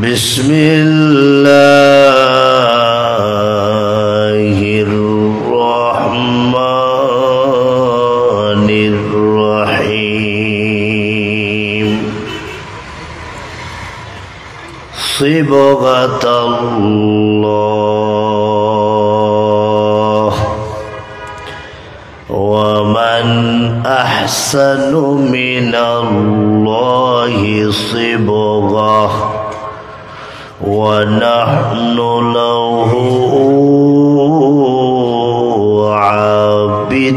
بسم الله الرحمن الرحيم صبغة الله ومن أحسن من الله صبغة ونحن له عابدون.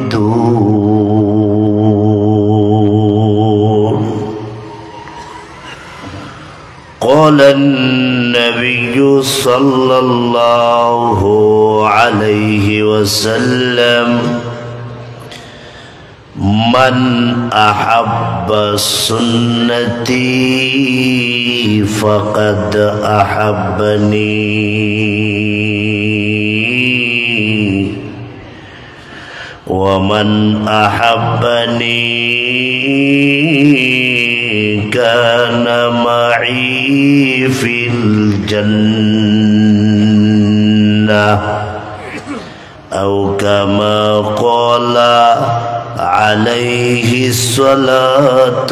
قال النبي صلى الله عليه وسلم: من أحب سنتي فقد أحبني ومن أحبني كان معي في الجنة أو كما قال عليه الصلاة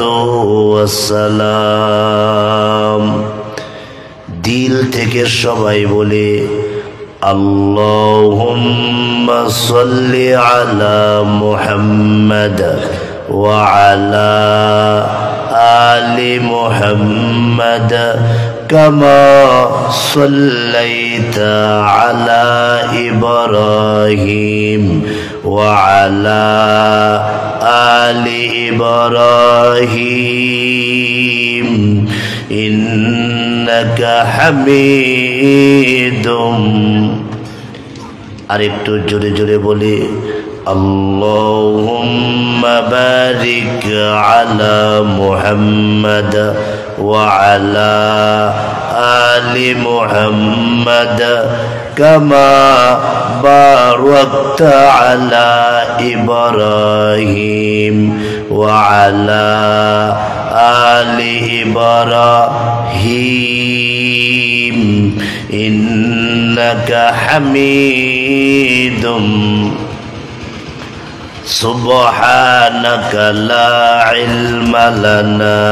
والسلام। দিল থেকে সবাই বলে আল্লাহুম্মা সাল্লি আলা মুহাম্মাদ ওয়া আলা আলি মুহাম্মাদ كما صليت على إبراهيم وعلى آل إبراهيم إنك حميد আরেকটু জোরে জোরে বলি اللهم بارك على محمد وعلى آل محمد كما باركت على إبراهيم وعلى آل إبراهيم إنك حميد سبحانك لا علم لنا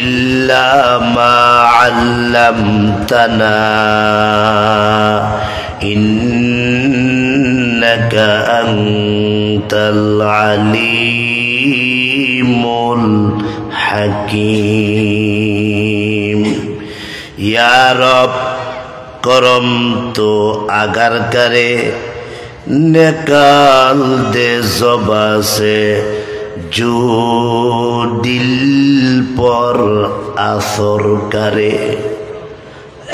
إلا ما علمتنا إنك أنت العليم الحكيم। يا رب करम तो अगर करे निकाल दे ज़ुबा से जो दिल पर असर करे।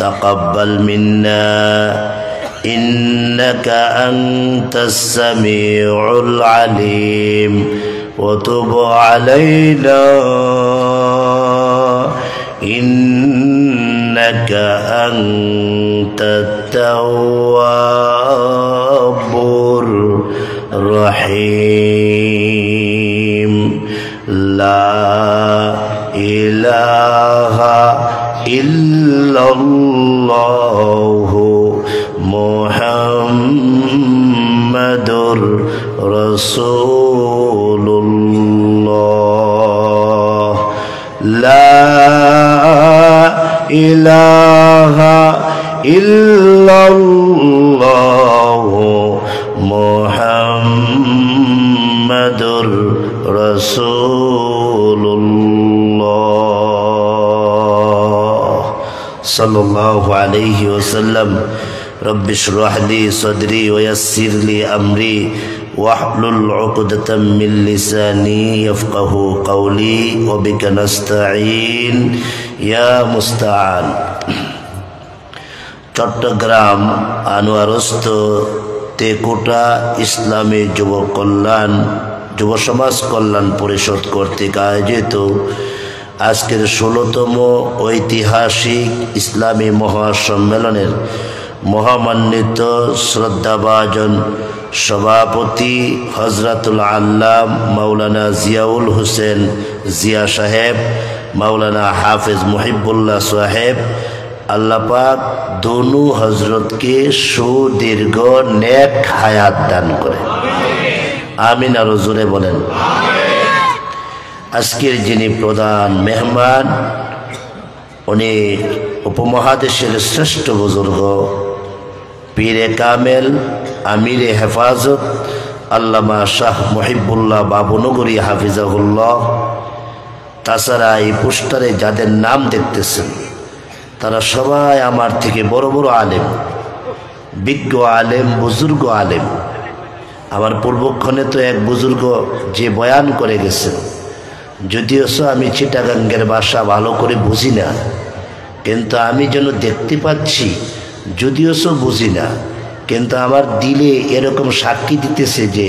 तक़ब्बल मिन्ना इन्नका अंतस समीउल अलीम व तुब अलैना इन्नका अंतत तव्वाबुर रहीम। ला इलाहा इल्लल्लाहु मुहम्मदुर रसूलुल्लाह। ला इलाहा इल्लल्लाहु मुहम्मदुर रसूलुल्लाह सल्लल्लाहु अलैहि वसल्लम। रब्बि इश्रह ली सदरी व यस्सिर ली अमरी वाहलुल उक़दतम मिन लिसानी यफ़क़हू क़ौली व बिका नस्तईन या मुस्ताआन। চট্টগ্রাম আনোয়ারস্থ তেকুটা ইসলামী যুব সমাজ কল্যাণ পরিষদ কর্তৃক আয়োজিত আজকের ১৬তম ঐতিহাসিক ইসলামী মহাসম্মেলনের মহামান্বিত শ্রদ্ধাভাজন সভাপতি হযরতুল আল্লাম মাওলানা জিয়াউল হোসেন জিয়া সাহেব মাওলানা হাফেজ মুহিবুল্লাহ সাহেব, আল্লাহ পাক দোনো হজরতকে সুদীর্ঘ নেক হায়াত দান করে। আমিন। আরো জোরে বলেন। আজকের যিনি প্রধান মেহমান, উনি উপমহাদেশের শ্রেষ্ঠ বুজুর্গ, পীরে কামেল, আমিরে হেফাজত আল্লামা শাহ মুহিবুল্লাহ বাবুনগরী হাফিজাহুল্লাহ। তাছাড়া এই পোস্টারে যাদের নাম দেখতেছেন তারা সবাই আমার থেকে বড় বড় আলেম, বিজ্ঞ আলেম, বুজুর্গ আলেম। আমার পূর্বক্ষণে তো এক বুজুর্গ যে বয়ান করে গেছেন, যদিও আমি চিটাগাঙ্গের ভাষা ভালো করে বুঝি না, কিন্তু আমি যেন দেখতে পাচ্ছি, যদিও বুঝি না, কিন্তু আমার দিলে এরকম সাক্ষী দিতেছে যে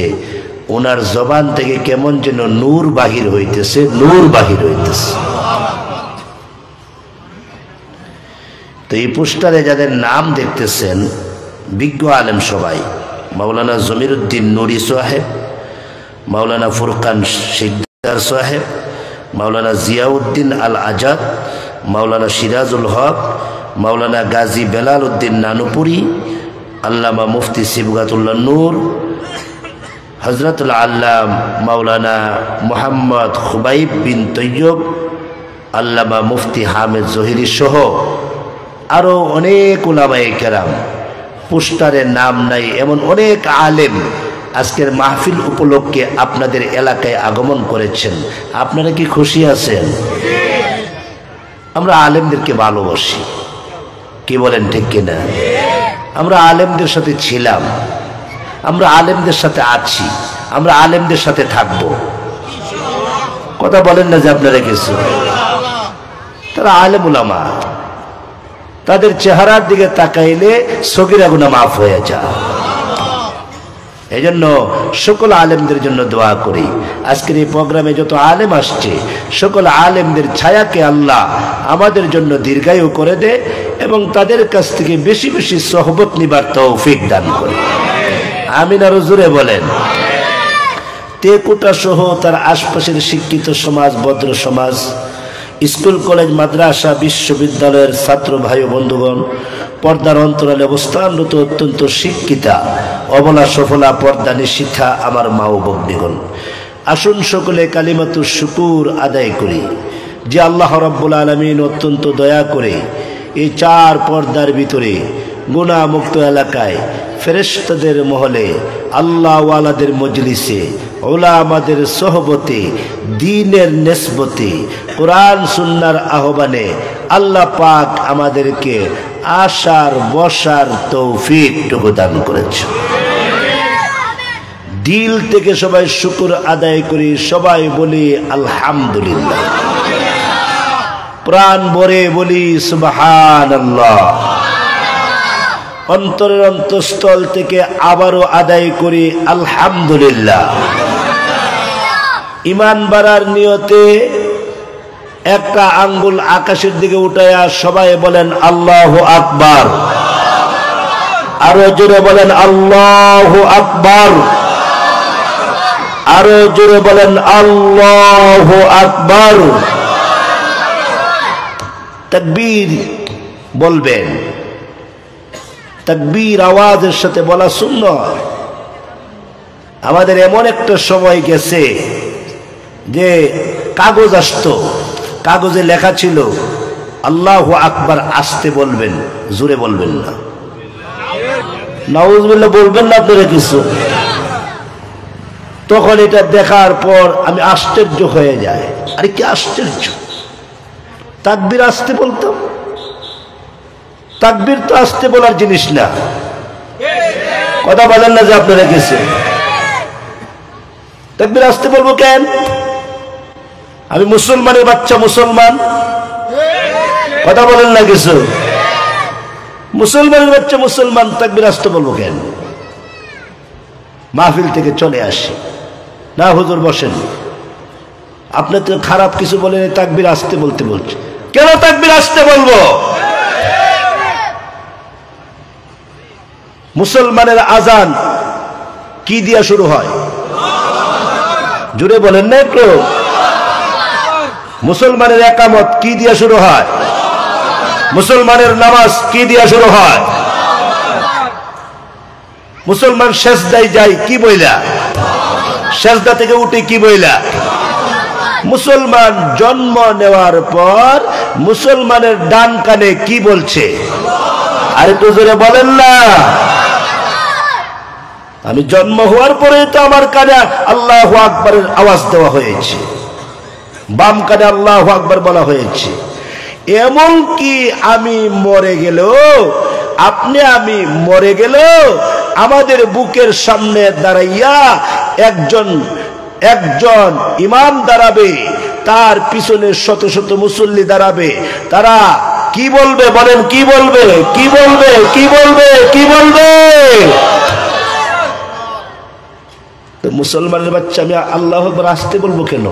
ওনার জবান থেকে কেমন যেন নূর বাহির হইতেছে, নূর বাহির হইতেছে। তো এই পোস্টারে যাদের নাম দেখতেছেন বিজ্ঞ আলেম সবাই, মাওলানা জমিরুদ্দিন নুরি সাহেব, মাওলানা ফুরকান শিকদার সাহেব, মাওলানা জিয়াউদ্দিন আল আজাদ, মাওলানা সিরাজুল হক, মাওলানা গাজী বেলাল উদ্দিন নানুপুরি, আল্লামা মুফতি সিবগাতুল্লাহ নূর, হজরতুল আল্লাম মাওলানা মোহাম্মদ খুবাইব বিন তৈয়ব, আল্লামা মুফতি হামেদ জহিরি সহ আরও অনেক উলামায়ে কেরাম। পোস্টারের নাম নাই এমন অনেক আলেম আজকের মাহফিল উপলক্ষে আপনাদের এলাকায় আগমন করেছেন। আপনারা কি খুশি আছেন? আমরা আলেমদেরকে ভালোবাসি, কি বলেন ঠিক কিনা? আমরা আলেমদের সাথে ছিলাম, আমরা আলেমদের সাথে আছি, আমরা আলেমদের সাথে থাকব। কথা বলেন না যে আপনারা কিছু? তারা আলেম উলামা, তাদের চেহারার দিকে তাকাইলে সগীরা গুনাহ মাফ হয়ে যায়। এই জন্য সকল আলেমদের জন্য দোয়া করি। আজকের এই প্রোগ্রামে যত আলেম আসছে, সকল আলেমদের ছায়াকে আল্লাহ আমাদের জন্য দীর্ঘায়ু করে দে এবং তাদের কাছ থেকে বেশি বেশি সোহবত নিবার তৌফিক দান করে। আমিন। আরো জোরে বলেন। তেকুটা সহ তার আশপাশের শিক্ষিত সমাজ, ভদ্র সমাজ, স্কুল, কলেজ, মাদ্রাসা, বিশ্ববিদ্যালয়ের ছাত্র ভাই ও বন্ধুগণ, পর্দার অন্তরালে অবস্থানরত অত্যন্ত শিক্ষিতা, অবলা সফলা, পর্দা নিশিথা আমার মা ও ভগ্নীগণ, আসুন সকলে কালিমাতুশ শুকুর আদায় করি যে আল্লাহ রাব্বুল আলামিন অত্যন্ত দয়া করে এই চার পর্দার ভিতরে গুনাহমুক্ত এলাকায় ফেরেশতাদের মহলে, আল্লাহওয়ালাদের মজলিসে, উলামাদের সোহবতে, দ্বীনের নিসবতে, কোরআন সুন্নাহর আহ্বানে আল্লাহ পাক আমাদেরকে আসার বসার তৌফিকটুকু দান করেছে। দিল থেকে সবাই শুকর আদায় করি, সবাই বলি আলহামদুলিল্লাহ, প্রাণ ভরে বলি সুবহানাল্লাহ, অন্তরের অন্তঃস্থল থেকে আবারও আদায় করি আলহামদুলিল্লাহ। ইমান বাড়ার নিয়তে একটা আঙ্গুল আকাশের দিকে উঠায়া সবাই বলেন আল্লাহু আকবার। আরো জোরে বলেন আল্লাহু আকবার। আরো জোরে বলেন আল্লাহু আকবার। তাকবীর বলবেন, তাকবীর আওয়াজের সাথে বলা সুন্নাত। আমাদের এমন একটা সময় গেছে যে কাগজ আসতো, কাগজে লেখা ছিল আল্লাহু আকবার, আসতে বলবেন, জোরে বলবেন না। নাউজুবিল্লাহ বলবেন না আপনারা কিছু। তখন এটা দেখার পর আমি আশ্চর্য হয়ে যায়, আরে কি আশ্চর্য, তাকবীর আসতে বলতাম। তাকবীর তো আসতে বলার জিনিস না। কথা বলেন না যে আপনারা কিছু। তাকবীর আসতে বলবো কেন? আমি মুসলমানের বাচ্চা, মুসলমান। কথা বলেন না কিছু। মুসলমানের বাচ্চা মুসলমান, তাকবীর আসতে বলবো কেন? মাহফিল থেকে চলে আসি, না হুজুর বসেন, আপনি তো খারাপ কিছু বলেন, তাকবীর আসতে বলতে বলছে। কেন তাকবীর আসতে বলবো? মুসলমানের আজান কি দিয়া শুরু হয়? জোরে বলেন না একটু। মুসলমানের একামত কি দিয়া শুরু হয়? মুসলমানের নামাজ কি দিয়া শুরু হয়? মুসলমান সেজদায় যায় কি বইলা? সেজদা থেকে উঠে কি বইলা? মুসলমান জন্ম নেওয়ার পর মুসলমানের ডান কানে কি বলছে? আরে তো জোরে বলেন না। আমি জন্ম হওয়ার পরে তো আমার কানে আল্লাহু আকবারের আওয়াজ দেওয়া হয়েছে, বাম কানে আল্লাহু আকবার বলা হয়েছে। এমন কি আমি মরে গেল, আমি মরে গেল, আমাদের বুকের সামনে দাঁড়াইয়া একজন ইমাম দাঁড়াবে, তার পিছনে শত শত মুসল্লি দাঁড়াবে। তারা কি বলবে বলেন? কি বলবে? কি বলবে? কি বলবে? কি বলবে? তো মুসলমানের বাচ্চা আমি আল্লাহু আকবার আসতে বলবো কেন?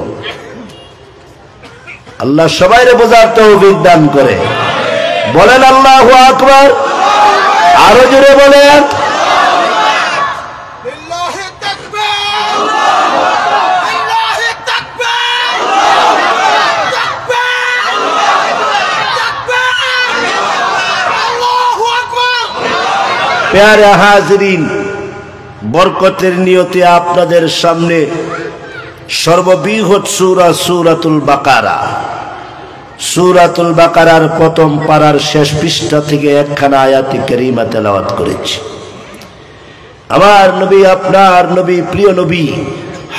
আল্লাহ সবাইরে বোঝার তৌফিক দান করে। বলেন আল্লাহু আকবার, আরো জোরে বলেন। প্যারে হাজরিন, বরকতের নিয়তে আপনাদের সামনে সর্ববৃহৎ সূরা সূরাতুল বাকারা, সূরাতুল বাকারার প্রথম পারার শেষ পৃষ্ঠা থেকে একখানা আয়াতে কারিমা তেলাওয়াত করেছি। আমার নবী, আপনার নবী, প্রিয় নবী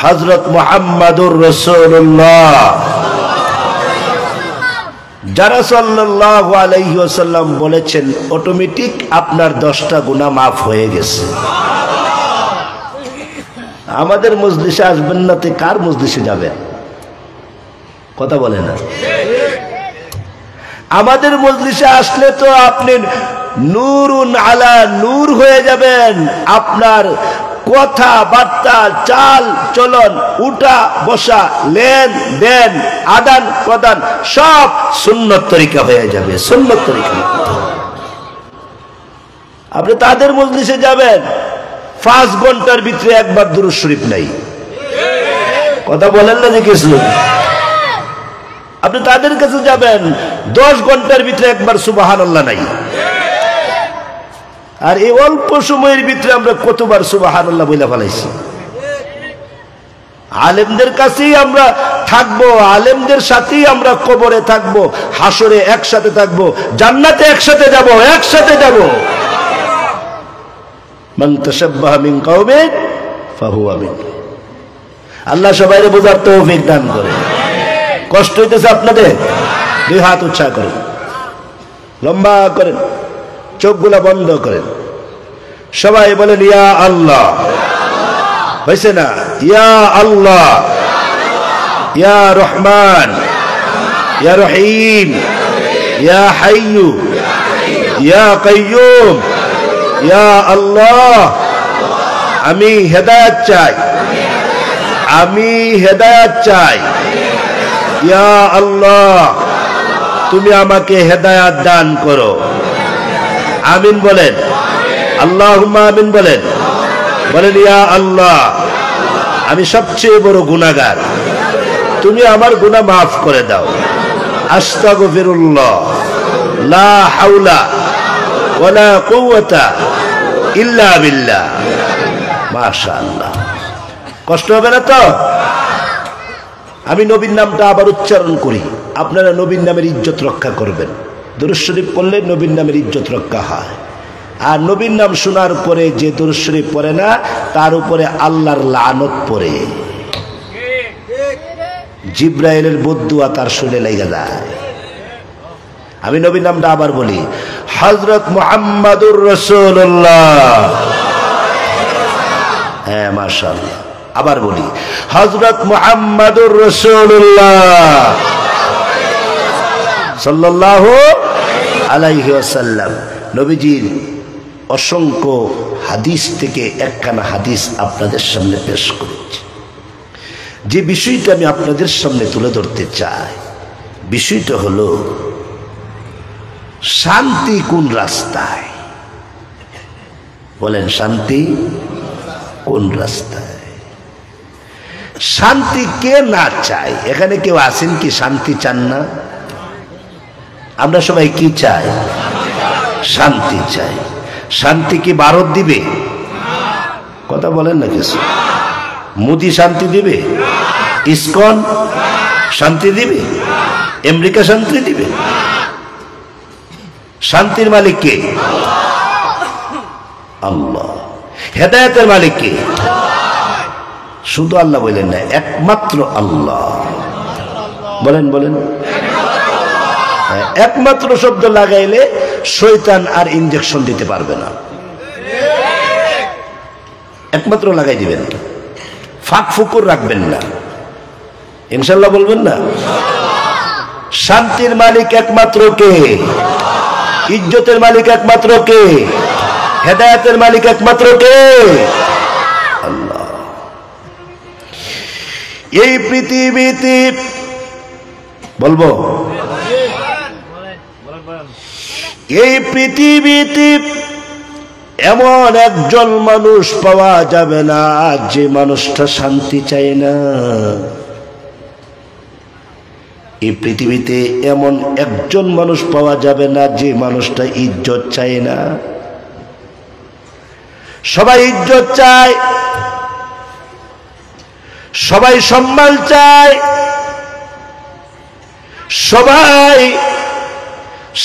হযরত মুহাম্মাদুর রাসূলুল্লাহ যারা সাল্লাল্লাহু আলাইহি ওয়াসাল্লাম বলেছেন অটোমেটিক আপনার 10টা গুনাহ মাফ হয়ে গেছে। আমাদের মজলিসে আসবেন না তো কার মজলিসে যাবেন? কথা বলে না। আমাদের মজলিসে আসলে তো আপনি নূরুন আলা নূর হয়ে যাবেন। আপনার কথা বার্তা, চাল চলন, উঠা বসা, লেন দেন, আদান প্রদান সব সুন্নত তরিকা হয়ে যাবে। সুন্নত তরিকা। আপনি তাদের মজলিসে যাবেন, 5 ঘন্টার ভিতরে একবার দুরূদ শরীফ নাই। কথা বলেন না যে কিছু। আপনি তাদের কাছে যাবেন, 10 ঘন্টার ভিতরে একবার সুবহানাল্লাহ নাই। আর এই অল্প সময়ের ভিতরে আমরা কতবার সুবহানাল্লাহ বলে ফেলাইছি। আলেমদের কাছেই আমরা থাকবো, আলেমদের সাথেই আমরা কবরে থাকবো, হাসরে একসাথে থাকবো, জান্নাতে একসাথে যাব, একসাথে যাব। মান তাশাব্বাহা মিন কওমিন ফাহুয়া মিনহুম। আল্লাহ সবাইকে বোঝার তৌফিক দান করে। কষ্ট হইতেছে আপনাদের? 2 হাত উৎসাহ করেন, লম্বা করেন, চোখগুলা বন্ধ করেন, সবাই বলেন ইয়া আল্লাহ। হয়েছে না? ইয়া আল্লাহ, ইয়া রহমান, ইয়া রহিম, ইয়া হাইয়্যু, ইয়া কাইয়্যুম, ইয়া আল্লাহ। আমি হেদায়েত চাই, আমি হেদায়েত চাই। ইয়া আল্লাহ, তুমি আমাকে হেদায়েত দান করো। আমিন বলেন। আল্লাহুম্মা আমিন বলেন। বলেন ইয়া আল্লাহ, আমি সবচেয়ে বড় গুনাহগার, তুমি আমার গুনাহ মাফ করে দাও। আস্তাগফিরুল্লাহ, লা হাওলা ওয়ালা কুওয়াতা ইল্লা বিল্লাহ। মাশাআল্লাহ। কষ্ট হবে না তো? আমি নবীর নামটা আবার উচ্চারণ করি, আপনারা নবীর নামের ইজ্জত রক্ষা করবেন। দুরূদ শরীফ পড়লে নবীর নামের ইজ্জত রক্ষা হয়। আর নবীর নাম শোনার পরে যে দুরূদ শরীফ পড়ে না, তার উপরে আল্লাহর লানত পড়ে। জিব্রাইলের বদদুয়া তার শুনে লেগে যায়। আমি নবীর নামটা আবার বলি, হযরত মুহাম্মাদুর রাসূলুল্লাহ। হ্যাঁ, মাশাআল্লাহ। আবার বলি, হযরত মুহাম্মাদুর রাসূলুল্লাহ সাল্লাল্লাহু আলাইহি ওয়াসাল্লাম। নবীজির অসংখ্য হাদিস থেকে একখানা হাদিস আপনাদের সামনে পেশ করেছি। যে বিষয়টা আমি আপনাদের সামনে তুলে ধরতে চাই, বিষয়টা হলো শান্তি কোন রাস্তায়? বলেন, শান্তি কোন রাস্তায়? শান্তি কে না চায়? এখানে কেউ আছেন কি শান্তি চান না? আমরা সবাই কি চাই? শান্তি চাই। শান্তি কি ভারত দিবে? কথা বলেন না কিছু। মোদি শান্তি দিবে? ইসকন শান্তি দিবে? আমেরিকা শান্তি দিবে? শান্তির মালিক কে? আল্লাহ। হেদায়েতের মালিক কে? শুধু আল্লাহ বলেন না, একমাত্র আল্লাহ। বলেন বলেন। একমাত্র শব্দ লাগাইলে শয়তান আর ইনজেকশন দিতে পারবে না। একমাত্র লাগাই দিবেন, ফাঁক ফুকুর রাখবেন না, ইনশাল্লাহ বলবেন না। শান্তির মালিক একমাত্র কে? ইজ্জতের মালিক একমাত্র কে? হেদায়েতের মালিক একমাত্র কে? আল্লাহ। এই পৃথিবীতে বলবো, এই পৃথিবীতে এমন একজন মানুষ পাওয়া যাবে না যে মানুষটা শান্তি চায় না। এই পৃথিবীতে এমন একজন মানুষ পাওয়া যাবে না যে মানুষটা ইজ্জত চায় না। সবাই ইজ্জত চায়, সবাই সম্মান চায়, সবাই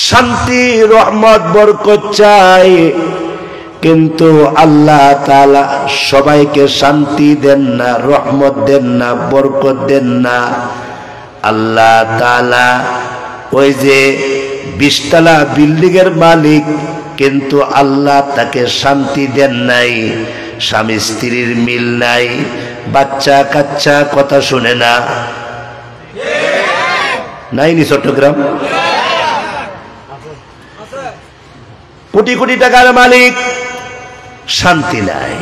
শান্তি রহমত বরকত চায়, কিন্তু আল্লাহ তাআলা সবাইকে শান্তি দেন না, রহমত দেন না, বরকত দেন না। আল্লাহ তাআলা ওই যে 20 তলা বিল্ডিং এর মালিক, কিন্তু আল্লাহ তাকে শান্তি দেন নাই। স্বামী স্ত্রীর মিল নাই, বাচ্চা কাচ্চা কথা শুনে না। নাইনি চট্টগ্রাম? কোটি কোটি টাকার মালিক, শান্তি নাই।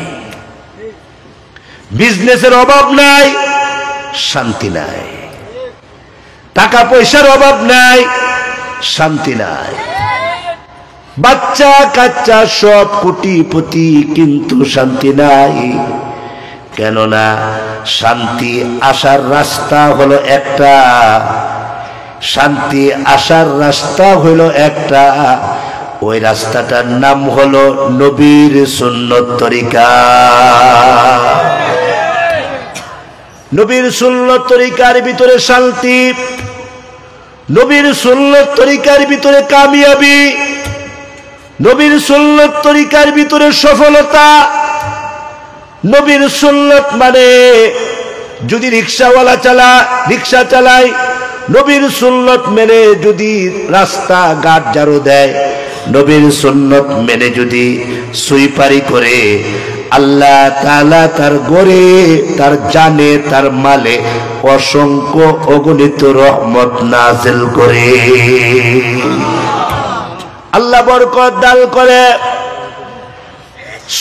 বিজনেসের অভাব নাই, শান্তি নাই। টাকা পয়সার অভাব নাই, শান্তি নাই। বাচ্চা কাচ্চা সব কোটিপতি, কিন্তু শান্তি নাই। কেননা শান্তি আসার রাস্তা হলো একটা, শান্তি আসার রাস্তা হলো একটা, ওই রাস্তাটার নাম হলো নবীর সুন্নত তরিকা। নবীর সুন্নত তরিকার ভিতরে শান্তি, নবীর সুন্নত তরিকার ভিতরে কামিয়াবি, নবীর সুন্নত তরিকার ভিতরে সফলতা। নবীর সুন্নত মানে যদি রিক্সাওয়ালা রিক্সা চালায়, নবীর সুন্নত মেনে যদি রাস্তা ঘাট ঝাড়ু দেয়, নবীর সুন্নত মেনে যদি সুইপারি করে, আল্লাহ তাআলা তার গড়ে, তার জানে, তার মালে অসংখ্য অগণিত রহমত নাযিল করে। আল্লাহ বরকত দান করে।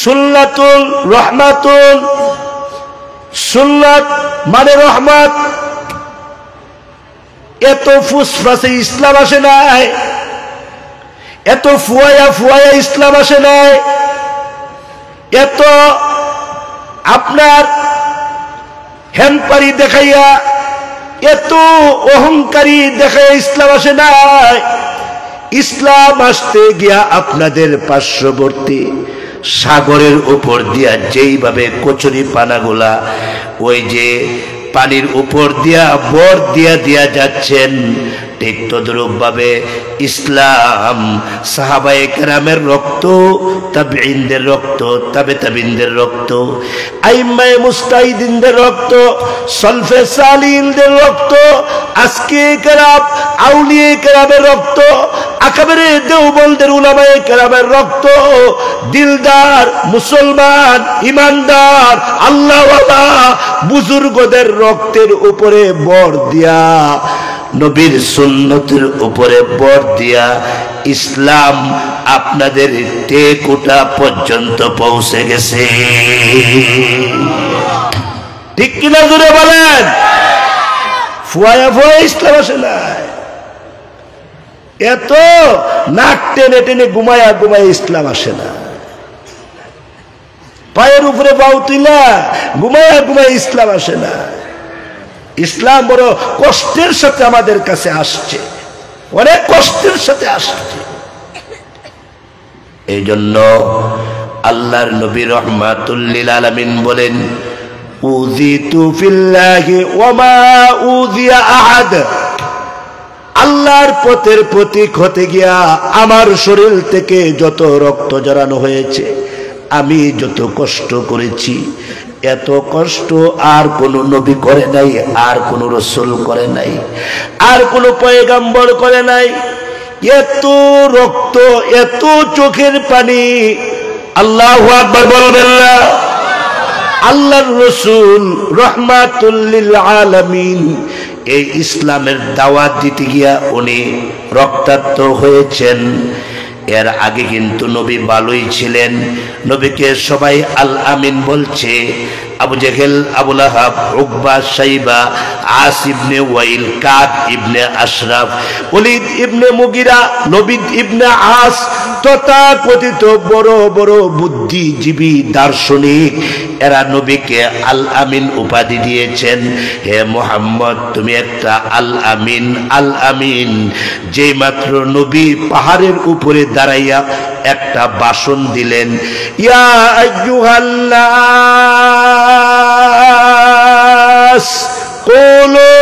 সুন্নাতুল রহমাতুল, সুন্নাত মানে রহমত। এত ফুসফাসে ইসলাম আসে নাই, এত ফুয়ায়া ফুয়ায়া ইসলাম আসে নাই, এত আপনার হ্যানপারি দেখাইয়া, এত অহংকারী দেখাইয়া ইসলাম আসে নাই। ইসলাম আসতে গিয়া আপনাদের পার্শ্ববর্তী সাগরের উপর দিয়া যেইভাবে কচুরি পানাগুলা ওই যে পানির উপর দিয়া বর দিয়া দিয়া যাচ্ছেন, ঠিক তদ্রূপ ভাবে ইসলাম সাহাবায়ে কেরামের রক্ত, তাবেঈনদের রক্ত, তাবেঈনদের রক্ত, আইম্মায়ে মুস্তাহিদিনদের রক্ত, সলফে সালিহিনদের রক্ত, আজকে কেরাম আউলিয়ে কেরামের রক্ত, আকাবেরে দেওবন্দের উলামায়ে কেরামের রক্ত, দিলদার মুসলমান ইমানদার আল্লাহওয়ালা বুজুর্গদের রক্তের উপরে বর দিয়া, নবীর সুন্নতের উপরে বর দিয়া ইসলাম আপনাদের টেকুটা পর্যন্ত পৌঁছে গেছে। ঠিক কিনা জোরে বলেন? ফুয়ায়া ফুয়ায়া ইসলাম আসে না। এত নাক টেনে টেনে ঘুমায়া ঘুমায়া ইসলাম আসে না। পায়ের উপরে পাও তুইলা ঘুমায়া ঘুমায়া ইসলাম আসে না। ইসলাম বড় কষ্টের সাথে আমাদের কাছে আসছে, অনেক কষ্টের সাথে আসছে। এই জন্য আল্লাহর নবী রাহমাতুল লিল আলামিন বলেন, উযিতু ফিল্লাহি ওয়া মা উযিয়া আহাদ। আল্লাহর পথের প্রতীক হতে গিয়া আমার শরীর থেকে যত রক্ত ঝরানো হয়েছে, আমি যত কষ্ট করেছি, এত কষ্ট আর কোন নবী করে নাই, আর কোন রাসূল করে নাই, আর কোন পয়গম্বর করে নাই। এত রক্ত, এত চোখের পানি, আল্লাহু আকবার বলবেন না? আল্লাহর রাসূল রাহমাতুল লিল আলামিন এই ইসলামের দাওয়াত দিতে গিয়া উনি রক্তাক্ত হয়েছেন। এর আগে কিন্তু নবী ভালোই ছিলেন, নবীকে সবাই আল আমিন বলছে। আবু জেহেল, আবু লাহাব, উকবা, শাইবা, আস ইবনে ওয়াইল, কাব ইবনে আশরাফ, ওলীদ ইবনে মুগিরা, লবিদ ইবনে আস, তথাকথিত বড় বড় বুদ্ধিজীবী দার্শনিক, এরা নবীকে আল আমিন উপাধি দিয়েছেন। হে মুহাম্মদ, তুমি একটা আল আমিন, আল আমিন। যেই মাত্র নবী পাহাড়ের উপরে দাঁড়াইয়া একটা ভাষণ দিলেন, ইয়া আইয়ুহান নাস কুলু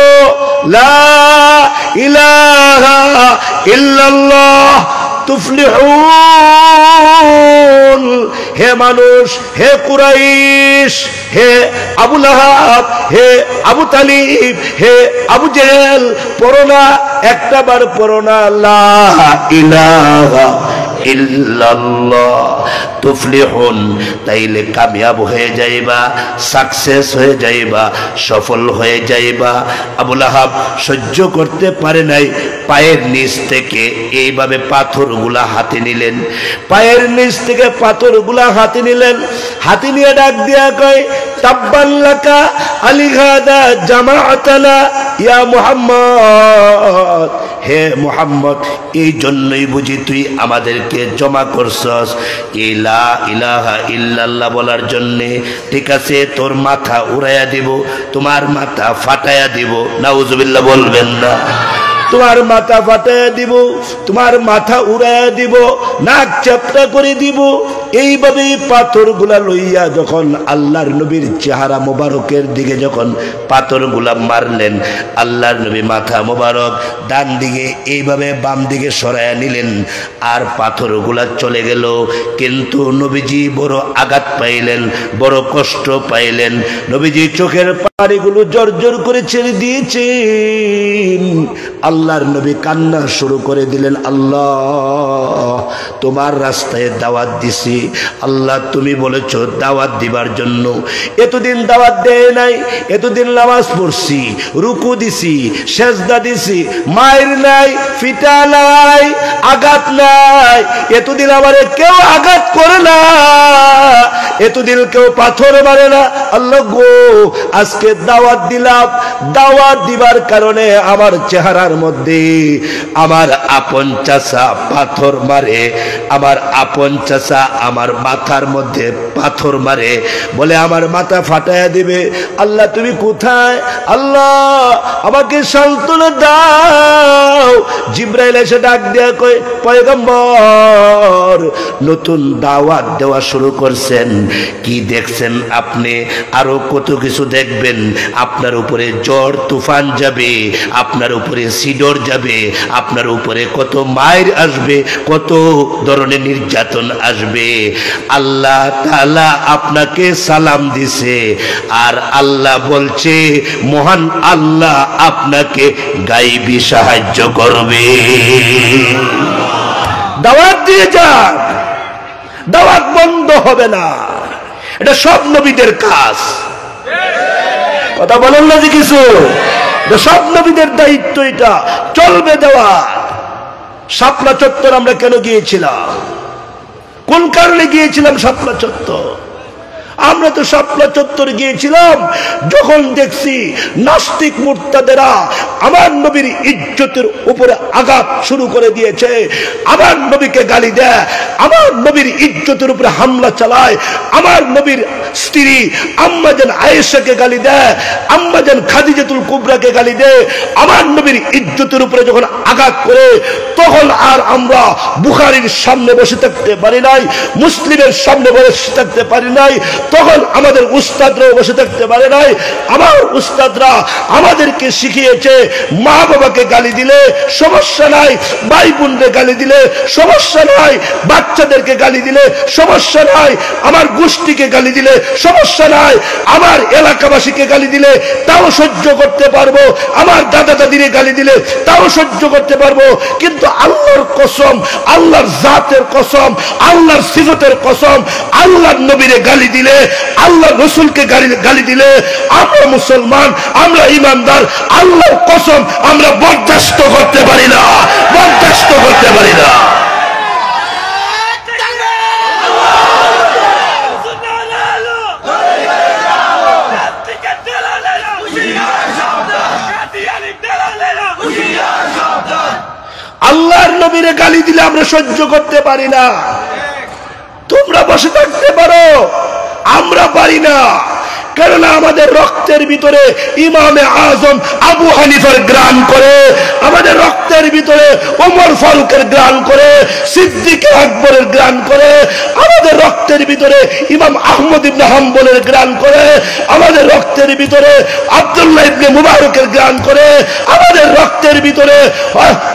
লা ইলাহা ইল্লাল্লাহ তুফলিহুন। হে মানুষ, হে কুরাইশ, হে আবু লাহাব, হে আবু তালিব, হে আবু জেহেল, পড়ো না, একটা বার পড়ো না, লা ইলাহা ইল্লাল্লাহ তুফলিহুন। তাইলে কামিয়াব হয়ে যাইবা, সাকসেস হয়ে যাইবা, সফল হয়ে যাইবা। আবু লাহাব সহ্য করতে পারে নাই, পায়ের নিচ থেকে এইভাবে পাথরগুলা হাতে নিলেন, পায়ের নিচ থেকে পাথরগুলা হাতে নিলেন, হাতে নিয়ে ডাক দিয়া কয়, তাব্বান লাকা আলিহাদা জামাআতানা ইয়া মুহাম্মদ। হে মুহাম্মদ, এই জন্যই বুঝি তুই আমাদেরকে জমা করছস লা ইলাহা ইল্লাল্লাহ বলার জন্যে। ঠিক আছে, তোর মাথা উড়াইয়া দিব, তোমার মাথা ফাটাইয়া দিব। নাউজুবিল্লাহ বলবেন না? তোমার মাথা ফাটাইয়া দিব, তোমার মাথা উড়াইয়া দিব, নাক চ্যাপটা করে দিব। এইভাবে পাথরগুলা লইয়া যখন আল্লাহর নবীর চেহারা মোবারকের দিকে যখন পাথরগুলা মারলেন, আল্লাহর নবী মাথা মোবারক ডান দিকে এইভাবে বাম দিকে সরাইয়া নিলেন, আর পাথরগুলা চলে গেল। কিন্তু নবীজি বড় আঘাত পাইলেন, বড় কষ্ট পাইলেন। নবীজি চোখের পানিগুলো জর্জর করে ছেড়ে দিয়েছেন। আল্লাহর নবী কান্না শুরু করে দিলেন, আল্লাহ, তোমার রাস্তায় দাওয়াত দিছি, আল্লাহ তুমি বলেছো দাওয়াত দিবার জন্য। এতদিন দাওয়াত দেয় নাই, এতদিন নামাজ পড়ছি, রুকু দিছি, সেজদা দিছি, মায়ের নাই, ফিটা নাই, আঘাত নাই। এতদিন আমারে কেউ আঘাত করে না, এতদিন কেউ পাথর মারে না। আল্লাহ গো, আজকে দাওয়াত দিলাম, দাওয়াত দিবার কারণে আমার চেহারার মধ্যে আমার আপন চাচা পাথর মারে, আমার আপন চাচা আমার মাথার মধ্যে পাথর মারে, বলে আমার মাথা ফাটাইয়া দিবে। আল্লাহ তুমি কোথায়? আল্লাহ আমাকে সান্ত্বনা দাও। জিবরাইল এসে ডাক দেয়া কয়, পয়গম্বর নতুন দাওয়াত দেওয়া শুরু করছেন, কি দেখছেন আপনি? আরো কত কিছু দেখবেন। আপনার উপরে ঝড় তুফান যাবে, আপনার উপরে সিডর যাবে, আপনার উপরে কত মায়ের আসবে, কত ধরনের নির্যাতন আসবে। আল্লাহ তাআলা আপনাকে সালাম দিছে, আর আল্লাহ বলছে মহান আল্লাহ আপনাকে গায়বী সাহায্য করবে। দাওয়াত দিয়ে যান, দাওয়াত বন্ধ হবে না। এটা সব নবীদের কাজ। কথা বলেন না যে কিছু, সব নবীদের দায়িত্ব, এটা চলবে দাওয়াত। শাপলা চত্বর আমরা কেন গিয়েছিলাম? কোন কারণে গিয়েছিলাম শাপলা চত্বর? আমরা তো শাপলা চত্বর গিয়েছিলাম, যখন দেখছি নাস্তিক মুরতাদেরা আমার নবীর ইজ্জতের উপরে আঘাত শুরু করে দিয়েছে, আমার নবীকে গালি দেয়, আমার নবীর ইজ্জতের উপরে হামলা চালায়, আমার নবীর স্ত্রী আম্মাজান আয়েশাকে গালি দেয়, আম্মাজান খাদিজাতুল কুবরাকে গালি দেয়, আমার নবীর ইজ্জতের উপরে যখন আঘাত করে, তখন আর আমরা বুখারীর সামনে বসে থাকতে পারি নাই, মুসলিমের সামনে বসে থাকতে পারি নাই, তখন আমাদের উস্তাদরাও বসে থাকতে পারে নাই। আমার উস্তাদরা আমাদেরকে শিখিয়েছে মা বাবাকে গালি দিলে সমস্যা নাই, ভাই বোনকে গালি দিলে সমস্যা নাই, বাচ্চাদেরকে গালি দিলে সমস্যা নাই, আমার গোষ্ঠীকে গালি দিলে সমস্যা নাই, আমার এলাকাবাসীকে গালি দিলে তাও সহ্য করতে পারবো, আমার দাদা দাদিরে গালি দিলে তাও সহ্য করতে পারবো। কিন্তু আল্লাহর কসম, আল্লাহর জাতের কসম, আল্লাহর সিফতের কসম, আল্লাহর নবীরে গালি দিলে, আল্লাহ রসুলকে গালি দিলে আমরা মুসলমান, আমরা ইমানদার, আল্লাহর কসম আমরা বরদাস্ত করতে পারি না, বরদাস্ত করতে পারি না। আল্লাহর নবীরে গালি দিলে আমরা সহ্য করতে পারি না। তোমরা বসে থাকতে পারো, আমরা পারি না, কেননা আমাদের রক্তের ভিতরে ইমামে আজম আবু হানিফার গ্রাণ করে, আমাদের রক্তের ভিতরে ওমর ফারুকের গ্রাণ করে, সিদ্দিক আকবরের গ্রাণ করে, আমাদের রক্তের ভিতরে ইমাম আহমদ ইবনে হাম্বলের গ্রাণ করে, আমাদের রক্তের ভিতরে আব্দুল্লাহ ইবনে মুবারকের গ্রাণ করে, আমাদের রক্তের ভিতরে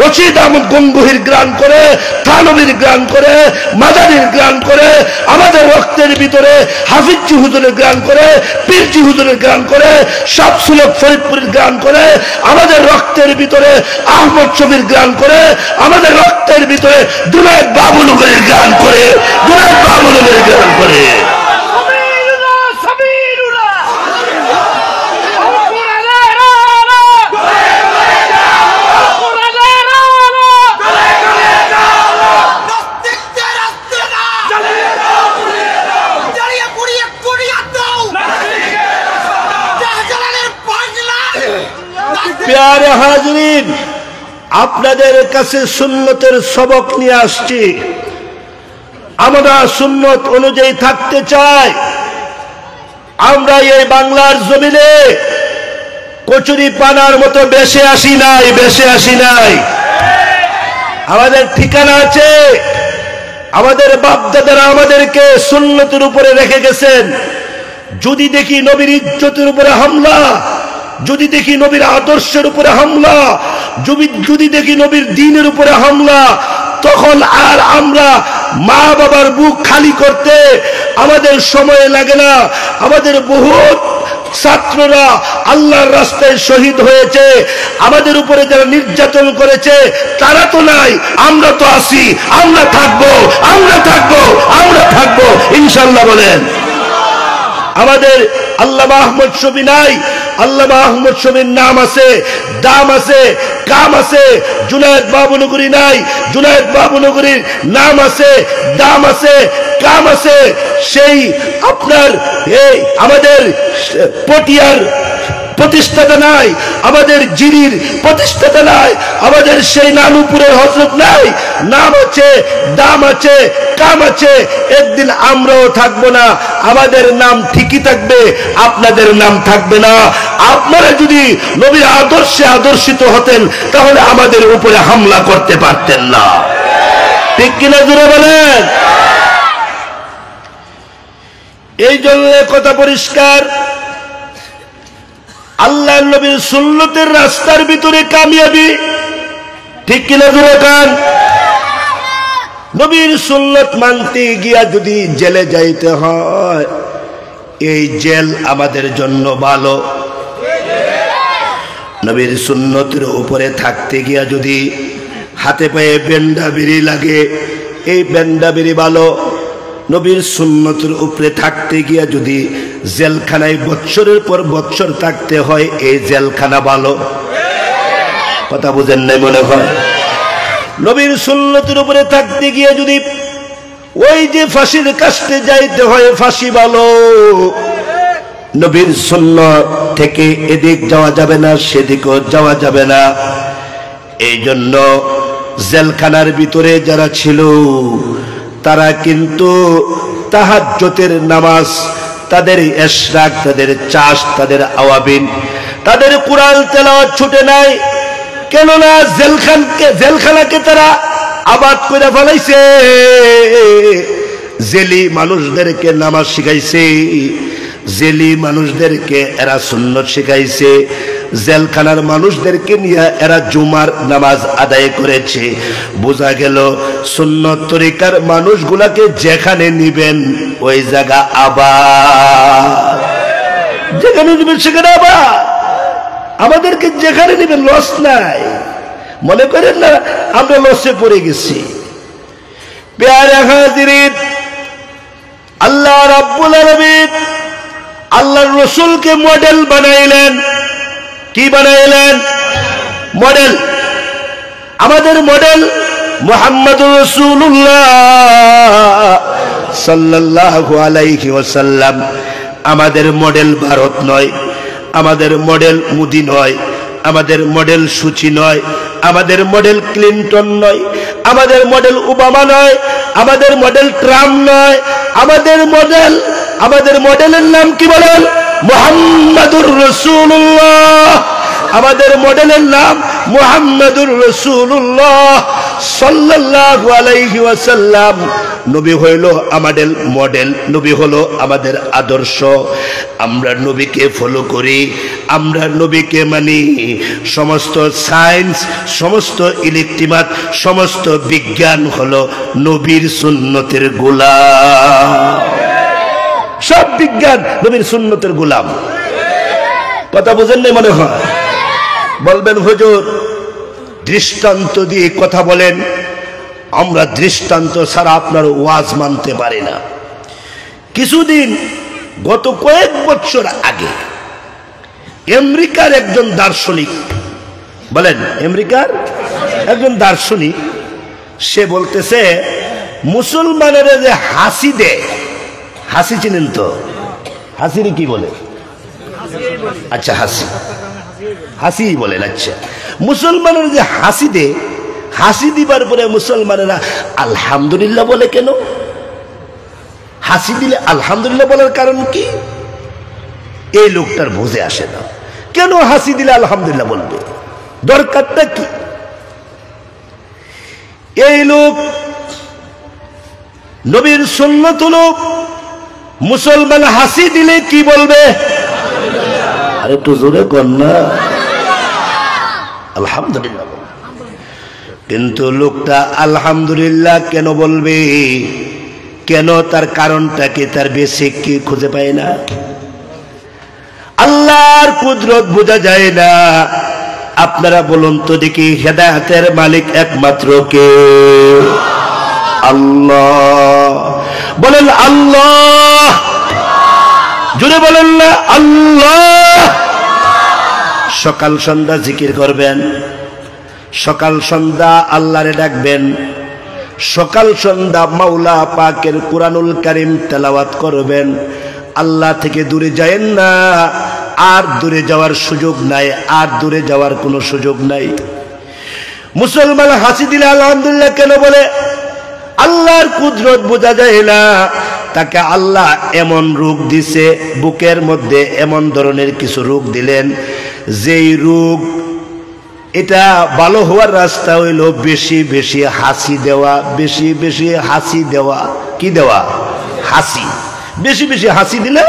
রশিদ আহমদ গঙ্গুহির গ্রাণ করে, থানবীর গ্রাণ করে, মাদারির গ্রাণ করে, আমাদের রক্তের ভিতরে হাফিজ হুজুরের গ্রাণ করে, পীরজি হুজুরের গান করে, শামসুলক ফরিদপুরের গান করে, আমাদের রক্তের ভিতরে আহমদ শফির গান করে, আমাদের রক্তের ভিতরে জুনায়েদ বাবুনগরের গান করে, জুনায়েদ বাবুনগরের গান করে। প্যারে হাজরিন, আপনাদের কাছে সুন্নতের সবক নিয়ে আসছি। আমরা সুন্নত অনুযায়ী থাকতে চাই। আমরা এই বাংলার জমিনে কচুরি পানার মতো বেশে আসি নাই, বেশে আসি নাই। আমাদের ঠিকানা আছে, আমাদের বাপদাদারা আমাদেরকে সুন্নতের উপরে রেখে গেছেন। যদি দেখি নবীর ইজ্জতের উপরে হামলা, যদি দেখি নবীর আদর্শের উপরে হামলা, যদি দেখি নবীর দ্বীনের উপরে হামলা, তখন আর আমরা মা বাবার বুক খালি করতে আমাদের সময় লাগে না। আমাদের বহুত ছাত্ররা আল্লাহর রাস্তায় শহীদ হয়েছে, আমাদের উপরে যারা নির্যাতন করেছে তারা তো নাই, আমরা তো আছি, আমরা থাকবো, আমরা থাকবো, আমরা থাকবো ইনশাআল্লাহ। বলেন আমাদের আল্লামা আহমদ শফি নাই, আল্লামা আহমদ শফির নাম আছে, দাম আছে, কাম আছে। জুনায়েদ বাবুনগরী নাই, জুনায়েদ বাবুনগরীর নাম আছে, দাম আছে, কাম আছে। সেই আপনার এই আমাদের পটিয়ার প্রতিষ্ঠাতা নাই, আমাদের জিরির প্রতিষ্ঠাতা নাই, আমাদের সেই নানুপুরের হযরত নাই, নাম আছে, দাম আছে, কাম আছে। একদিন আমরাও থাকবো না, আমাদের নাম ঠিকই থাকবে, আপনাদের নাম থাকবে না। আপনারা যদি নবীর আদর্শে আদর্শিত হতেন তাহলে আমাদের উপরে হামলা করতে পারতেন না, ঠিক কিনা জোরে বলেন। এই জন্য কথা পরিষ্কার, আল্লাহ নবীর সুন্নতের রাস্তার ভিতরে কামিয়াবি, ঠিক কিনা জোরে কান। নবীর সুন্নত মানতে গিয়া যদি জেলে যাইতে হয়, এই জেল আমাদের জন্য ভালো। নবীর সুন্নতের উপরে থাকতে গিয়া যদি হাতে পায়ে বেন্ডা বিড়ি লাগে, এই বেন্ডা বিড়ি ভালো। নবীর সুন্নতের উপরে থাকতে গিয়া যদি জেলখানায় বৎসরের পর বৎসর থাকতে হয়, এই জেলখানা ভালো। কথা বুঝেন নাই মনে হয়। নবীর সুন্নতের উপরে থাকতে গিয়ে যদি ওই যে ফাঁসির কাস্টে যাইতে হয়, ফাঁসি ভালো, নবীর সুন্নাত থেকে এদিক যাওয়া যাবে না, সেদিকও যাওয়া যাবে না। এই জন্য জেলখানার ভিতরে যারা ছিল তারা কিন্তু তাহাজ্জুদের নামাজ, তাদের ইশরাক, তাদের চাষ, তাদের আওয়াবিন, তাদের কুরআন তেলাওয়াত ছুটে নাই। কেননা জেলখানাকে তারা আবাদ করে ফেলাইছে, জেলি মানুষদেরকে নামাজ শিখাইছে, জেলি মানুষদেরকে এরা সুন্নত শিখাইছে, জেলখানার মানুষদেরকে নিয়ে এরা জুমার নামাজ আদায় করেছে। বোঝা গেল সুন্নত তরিকার মানুষগুলাকে যেখানে নিবেন ওই জায়গা আবার, যেখানে নিবেন সেখানে আবার। আমাদেরকে যেখানে নিবেন লস নাই, মনে করেন না আমরা লসে পড়ে গেছি। প্যারা হাজিরিন, আল্লাহ রাব্বুল আলামিন আল্লাহর রাসূলকে মডেল বানাইলেন। কি বানাইলেন? মডেল। আমাদের মডেল মুহাম্মদুর রাসূলুল্লাহ সাল্লাল্লাহু আলাইহি ওয়াসাল্লাম। আমাদের মডেল ভারত নয়, আমাদের মডেল মোদি নয়, আমাদের মডেল সুচি নয়, আমাদের মডেল ক্লিনটন নয়, আমাদের মডেল ওবামা নয়, আমাদের মডেল ট্রাম্প নয়, আমাদের মডেলের নাম কি বলেন? মুহাম্মাদুর রাসূলুল্লাহ। আমাদের মডেলের নাম মুহাম্মাদুর রাসূলুল্লাহ সাল্লাল্লাহু আলাইহি ওয়াসাল্লাম। নবী হইল আমাদের মডেল, নবী হলো আমাদের আদর্শ। আমরা নবীকে ফলো করি, আমরা নবীকে মানি। সমস্ত সায়েন্স, সমস্ত ইলেকট্রিক, সমস্ত বিজ্ঞান হলো নবীর সুন্নতের গোলাম। সব বিজ্ঞান নবীর সুন্নতের গোলাম। কথা বুঝেন নাই মনে হয়? বলবেন হুজুর দৃষ্টান্ত দিয়ে কথা বলেন। আমরা দৃষ্টান্ত ছাড়া আপনার ওয়াজ মানতে পারি না। কিছুদিন, গত কয়েক বছর আগে আমেরিকার একজন দার্শনিক, বলেন আমেরিকার একজন দার্শনিক, সে বলতেছে মুসলমানেরা যে হাসি দেয়, হাসি চিনেন তো? হাসির কি বলে? আচ্ছা হাসি, হাসি বলেন। আচ্ছা, মুসলমানেরা যে হাসি দেয়, হাসি দিবার পরে মুসলমানেরা আলহামদুলিল্লাহ বলে কেন? হাসি দিলে আলহামদুলিল্লাহ বলার কারণ কি? এই লোকটার বুঝে আসে না। কেন হাসি দিলে আলহামদুলিল্লাহ বলবে? দরকারটা কি? এই লোক নবীর সুন্নাত হলো মুসলমান হাসি দিলে কি বলবে? আরে একটু জোরে কর না, আলহামদুলিল্লাহ। কিন্তু লোকটা আলহামদুলিল্লাহ কেন বলবে? কেন? তার কারণটা কি? তার বেসিক কি খুঁজে পায় না? আল্লাহর কুদরত বোঝা যায় না। আপনারা বলুন তো দেখি, হেদায়েতের মালিক একমাত্র কে? আল্লাহ। বলেন আল্লাহ, জোরে বলেন না আল্লাহ। সকাল সন্ধ্যা জিকির করবেন, সকাল সন্ধ্যা আল্লাহরে ডাকবেন, সকাল সন্ধ্যা মাওলা পাকের কুরআনুল কারীম তেলাওয়াত করবেন। আল্লাহ থেকে দূরে যায়েন না, আর দূরে যাওয়ার সুযোগ নাই, আর দূরে যাওয়ার কোনো সুযোগ নাই। মুসলমান হাসি দিলে আলহামদুলিল্লাহ কেন বলে? আল্লাহর কুদরত বোঝা যায় না। তাকে আল্লাহ এমন রোগ দিছে, বুকের মধ্যে এমন ধরনের কিছু রোগ দিলেন, যেই রোগ এটা ভালো হওয়ার রাস্তা হইল বেশি বেশি হাসি দেওয়া, বেশি বেশি হাসি দেওয়া। কি দেওয়া? হাসি। বেশি বেশি হাসি দিলে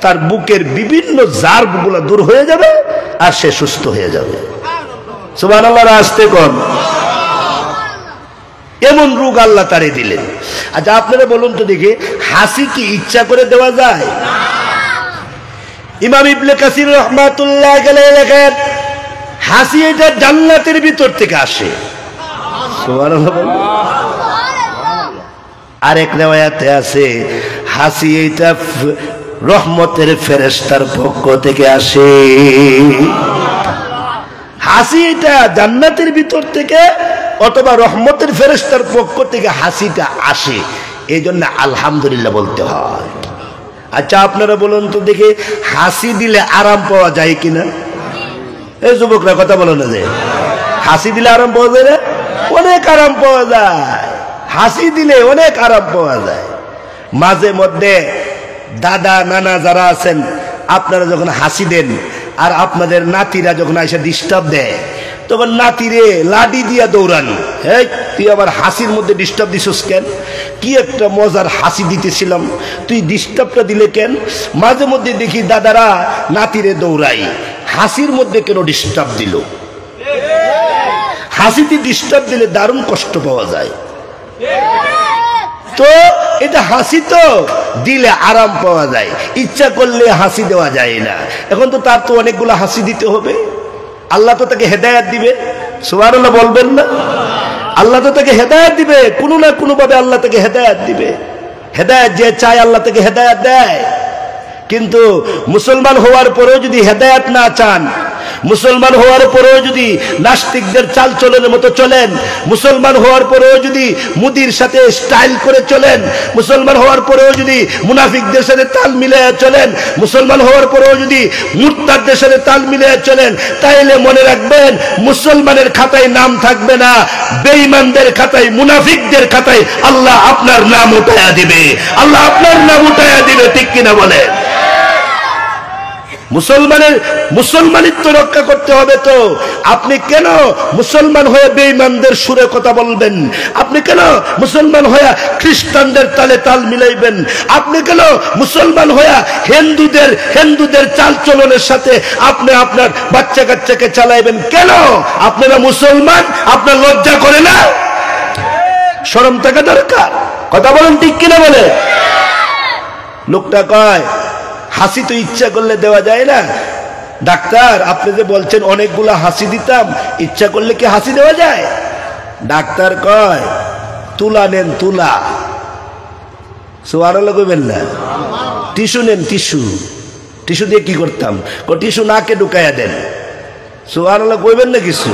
তার বুকের বিভিন্ন জার্বগুলো দূর হয়ে যাবে আর সে সুস্থ হয়ে যাবে। সুবহানাল্লাহ, আসতে কোন এমন রোগ আল্লাহ তারে দিলেন। আচ্ছা আপনারা বলুন তো দেখি, হাসি কি ইচ্ছা করে দেওয়া যায়? ইমাম ইবনে কাসির রাহমাতুল্লাহ আলাইহি লেখেন, হাসি এটা জান্নাতের ভিতর থেকে আসে। সুবহানাল্লাহ। আরেক রিওয়ায়াতে আছে হাসি এটা রহমতের ফেরেশতার পক্ষ থেকে আসে। হাসি এটা জান্নাতের ভিতর থেকে অথবা রহমতের ফেরেশতার পক্ষ থেকে হাসিটা আসে। এই জন্য আলহামদুলিল্লাহ বলতে হয়। আচ্ছা আপনারা বলুন তো দেখি, হাসি দিলে আরাম পাওয়া যায় কিনা? এই যুবকরা কথা বলো না, যে হাসি দিলে আরাম পাওয়া যায় না? অনেক আরাম পাওয়া যায়, হাসি দিলে অনেক আরাম পাওয়া যায়। মাঝে মধ্যে দাদা নানা যারা আছেন, আপনারা যখন হাসি দেন আর আপনাদের নাতিরা যখন এসে ডিস্টার্ব দেয়, তখন নাতিরে লাঠি দিয়া দৌড়ান, এই তুই আবার হাসির মধ্যে ডিস্টার্ব দিছিস কেন? কি একটা মজার হাসি দিতেছিলাম, তুই ডিস্টার্বটা দিলে কেন? মাঝে মধ্যে দেখি দাদারা নাতিরে দৌড়াই, হাসির মধ্যে কেন ডিস্টার্ব দিল? হাসিতে ডিস্টার্ব দিলে দারুণ কষ্ট পাওয়া যায়। তো এটা হাসি তো দিলে আরাম পাওয়া যায়, ইচ্ছা করলে হাসি দেওয়া যায় না। এখন তো তার তো অনেকগুলো হাসি দিতে হবে, আল্লাহ তো তাকে হেদায়েত দিবে। সুবহানাল্লাহ বলবেন না? আল্লাহ তো তাকে হেদায়েত দিবে, কোনো না কোনো ভাবে আল্লাহ তাকে হেদায়েত দিবে। হেদায়েত যে চায় আল্লাহ তাকে হেদায়েত দেয়। কিন্তু মুসলমান হওয়ার পরেও যদি হেদায়েত না চান, মুসলমান হওয়ার পরেও যদি নাস্তিকদের চাল চলনের মতো চলেন, মুসলমান হওয়ার পরেও যদি মুদির সাথে স্টাইল করে চলেন, মুসলমান হওয়ার পরেও যদি মুনাফিকদের সাথে তাল মিলিয়ে চলেন, মুসলমান হওয়ার পরেও যদি মুরতাদদের সাথে তাল মিলিয়ে চলেন, তাইলে মনে রাখবেন মুসলমানের খাতায় নাম থাকবে না, বেঈমানদের খাতায়, মুনাফিকদের খাতায় আল্লাহ আপনার নাম উঠায়া দিবে। আল্লাহ আপনার নাম উঠায়া দিবে, ঠিক কিনা বলে? মুসলমানিত্ব রক্ষা করতে হবে। তো আপনি কেন মুসলমান হয়ে বেঈমানদের সুরে কথা বলবেন? আপনি কেন মুসলমান হয়ে খ্রিস্টানদের তালে তাল মিলাইবেন? আপনি কেন মুসলমান হয়ে হিন্দুদের চাল চলনের সাথে আপনি আপনার বাচ্চা কাচ্চাকে চালাইবেন? কেন? আপনারা মুসলমান, আপনার লজ্জা করে না? শরম থাকা দরকার। কথা বলেন, ঠিক কিনা বলে? লোকটা কয় হাসি তো ইচ্ছা করলে দেওয়া যায় না। ডাক্তার আপনি যে বলছেন অনেকগুলা হাসি দিতাম, ইচ্ছা করলে কি হাসি দেওয়া যায়? ডাক্তার কয় তুলা নেন, তুলা। সুবহানাল্লাহ কইবেন না? টিস্যু নেন, টিস্যু দিয়ে কি করতাম? টিস্যু নাকে ঢুকাইয়া দেন। সুবহানাল্লাহ কইবেন না? কিছু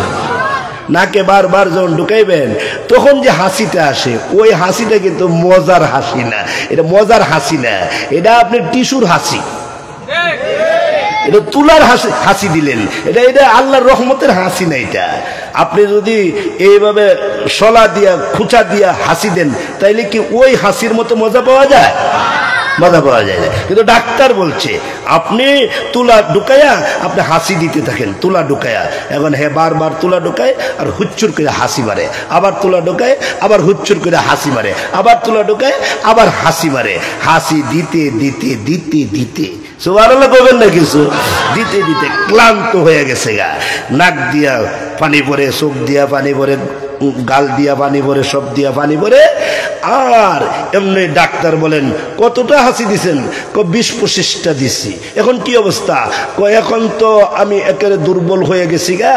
নাকে বারবার যখন ঢুকাইবেন তখন যে হাসিটা আসে, ওই হাসিটা কিন্তু মজার হাসি না, এটা মজার হাসি না, এটা আপনি টিস্যুর হাসি, এটা তুলার হাসি দিলেন, এটা আল্লাহর রহমতের হাসি না। এটা আপনি যদি এইভাবে শলা দিয়া খুঁচা দিয়া হাসি দেন, তাইলে কি ওই হাসির মতো মজা পাওয়া যায়? মজা পাওয়া যায় না। কিন্তু ডাক্তার বলছে আপনি তুলা ঢুকাইয়া আপনি হাসি দিতে থাকেন, তুলা ঢুকাইয়া। এখন হে বারবার তুলা ঢুকায় আর হুচ্চুর করে হাসি মারে, আবার তুলা ঢুকায় আবার হুচ্চুর করে হাসি মারে, আবার তুলা ঢুকায় আবার হাসি মারে। হাসি দিতে দিতে দিতে দিতে, সুবহানাল্লাহ কইবেন না? কিছু দিতে দিতে ক্লান্ত হয়ে গেছে গা। নাক দিয়া পানি পড়ে, চোখ দিয়া পানি পড়ে, গাল দিয়া পানি পড়ে, সব দিয়া পানি পড়ে। আর এমনি ডাক্তার বলেন কতটা হাসি দিছেন? 20-25টা দিছি। এখন কি অবস্থা? এখন তো আমি একেবারে দুর্বল হয়ে গেছি গা,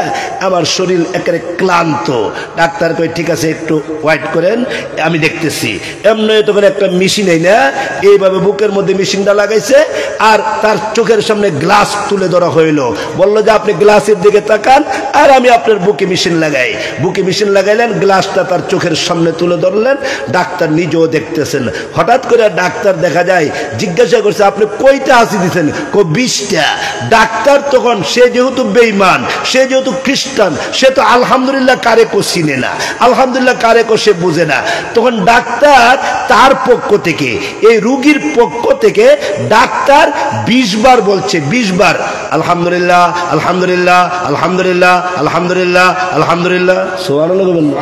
আমার শরীর একেবারে ক্লান্ত। ডাক্তার কয় ঠিক আছে, একটু ওয়েট করেন, আমি দেখতেছি। এমনি তখন একটা মেশিন এই না, এইভাবে বুকের মধ্যে মেশিনটা লাগাইছে, আর তার চোখের সামনে গ্লাস তুলে ধরা হইল। বললো যে আপনি গ্লাসের দিকে তাকান, আর আমি আপনার বুকে মেশিন লাগাই। বুকে মেশিন লাগাইলেন, গ্লাসটা তার চোখের সামনে তুলে ধরলেন। ডাক্তার নিজেও দেখতেছেন। হঠাৎ করে ডাক্তার দেখা যায় জিজ্ঞাসা করছে আপনি কয়টা হাসি দিচ্ছেন? 20টা। ডাক্তার তখন, সে যেহেতু বেঈমান, সে যেহেতু খ্রিস্টান, সে তো আলহামদুলিল্লাহ কারেকো চিনে না, আলহামদুলিল্লাহ কারেকো সে বুঝে না। তখন ডাক্তার তার পক্ষ থেকে, এই রুগীর পক্ষ থেকে ডাক্তার 20 বার বলছে, 20 বার আলহামদুলিল্লাহ, আলহামদুলিল্লাহ, আলহামদুলিল্লাহ, আলহামদুলিল্লাহ, আলহামদুলিল্লাহ। সুবহানাল্লাহ বলবেন না?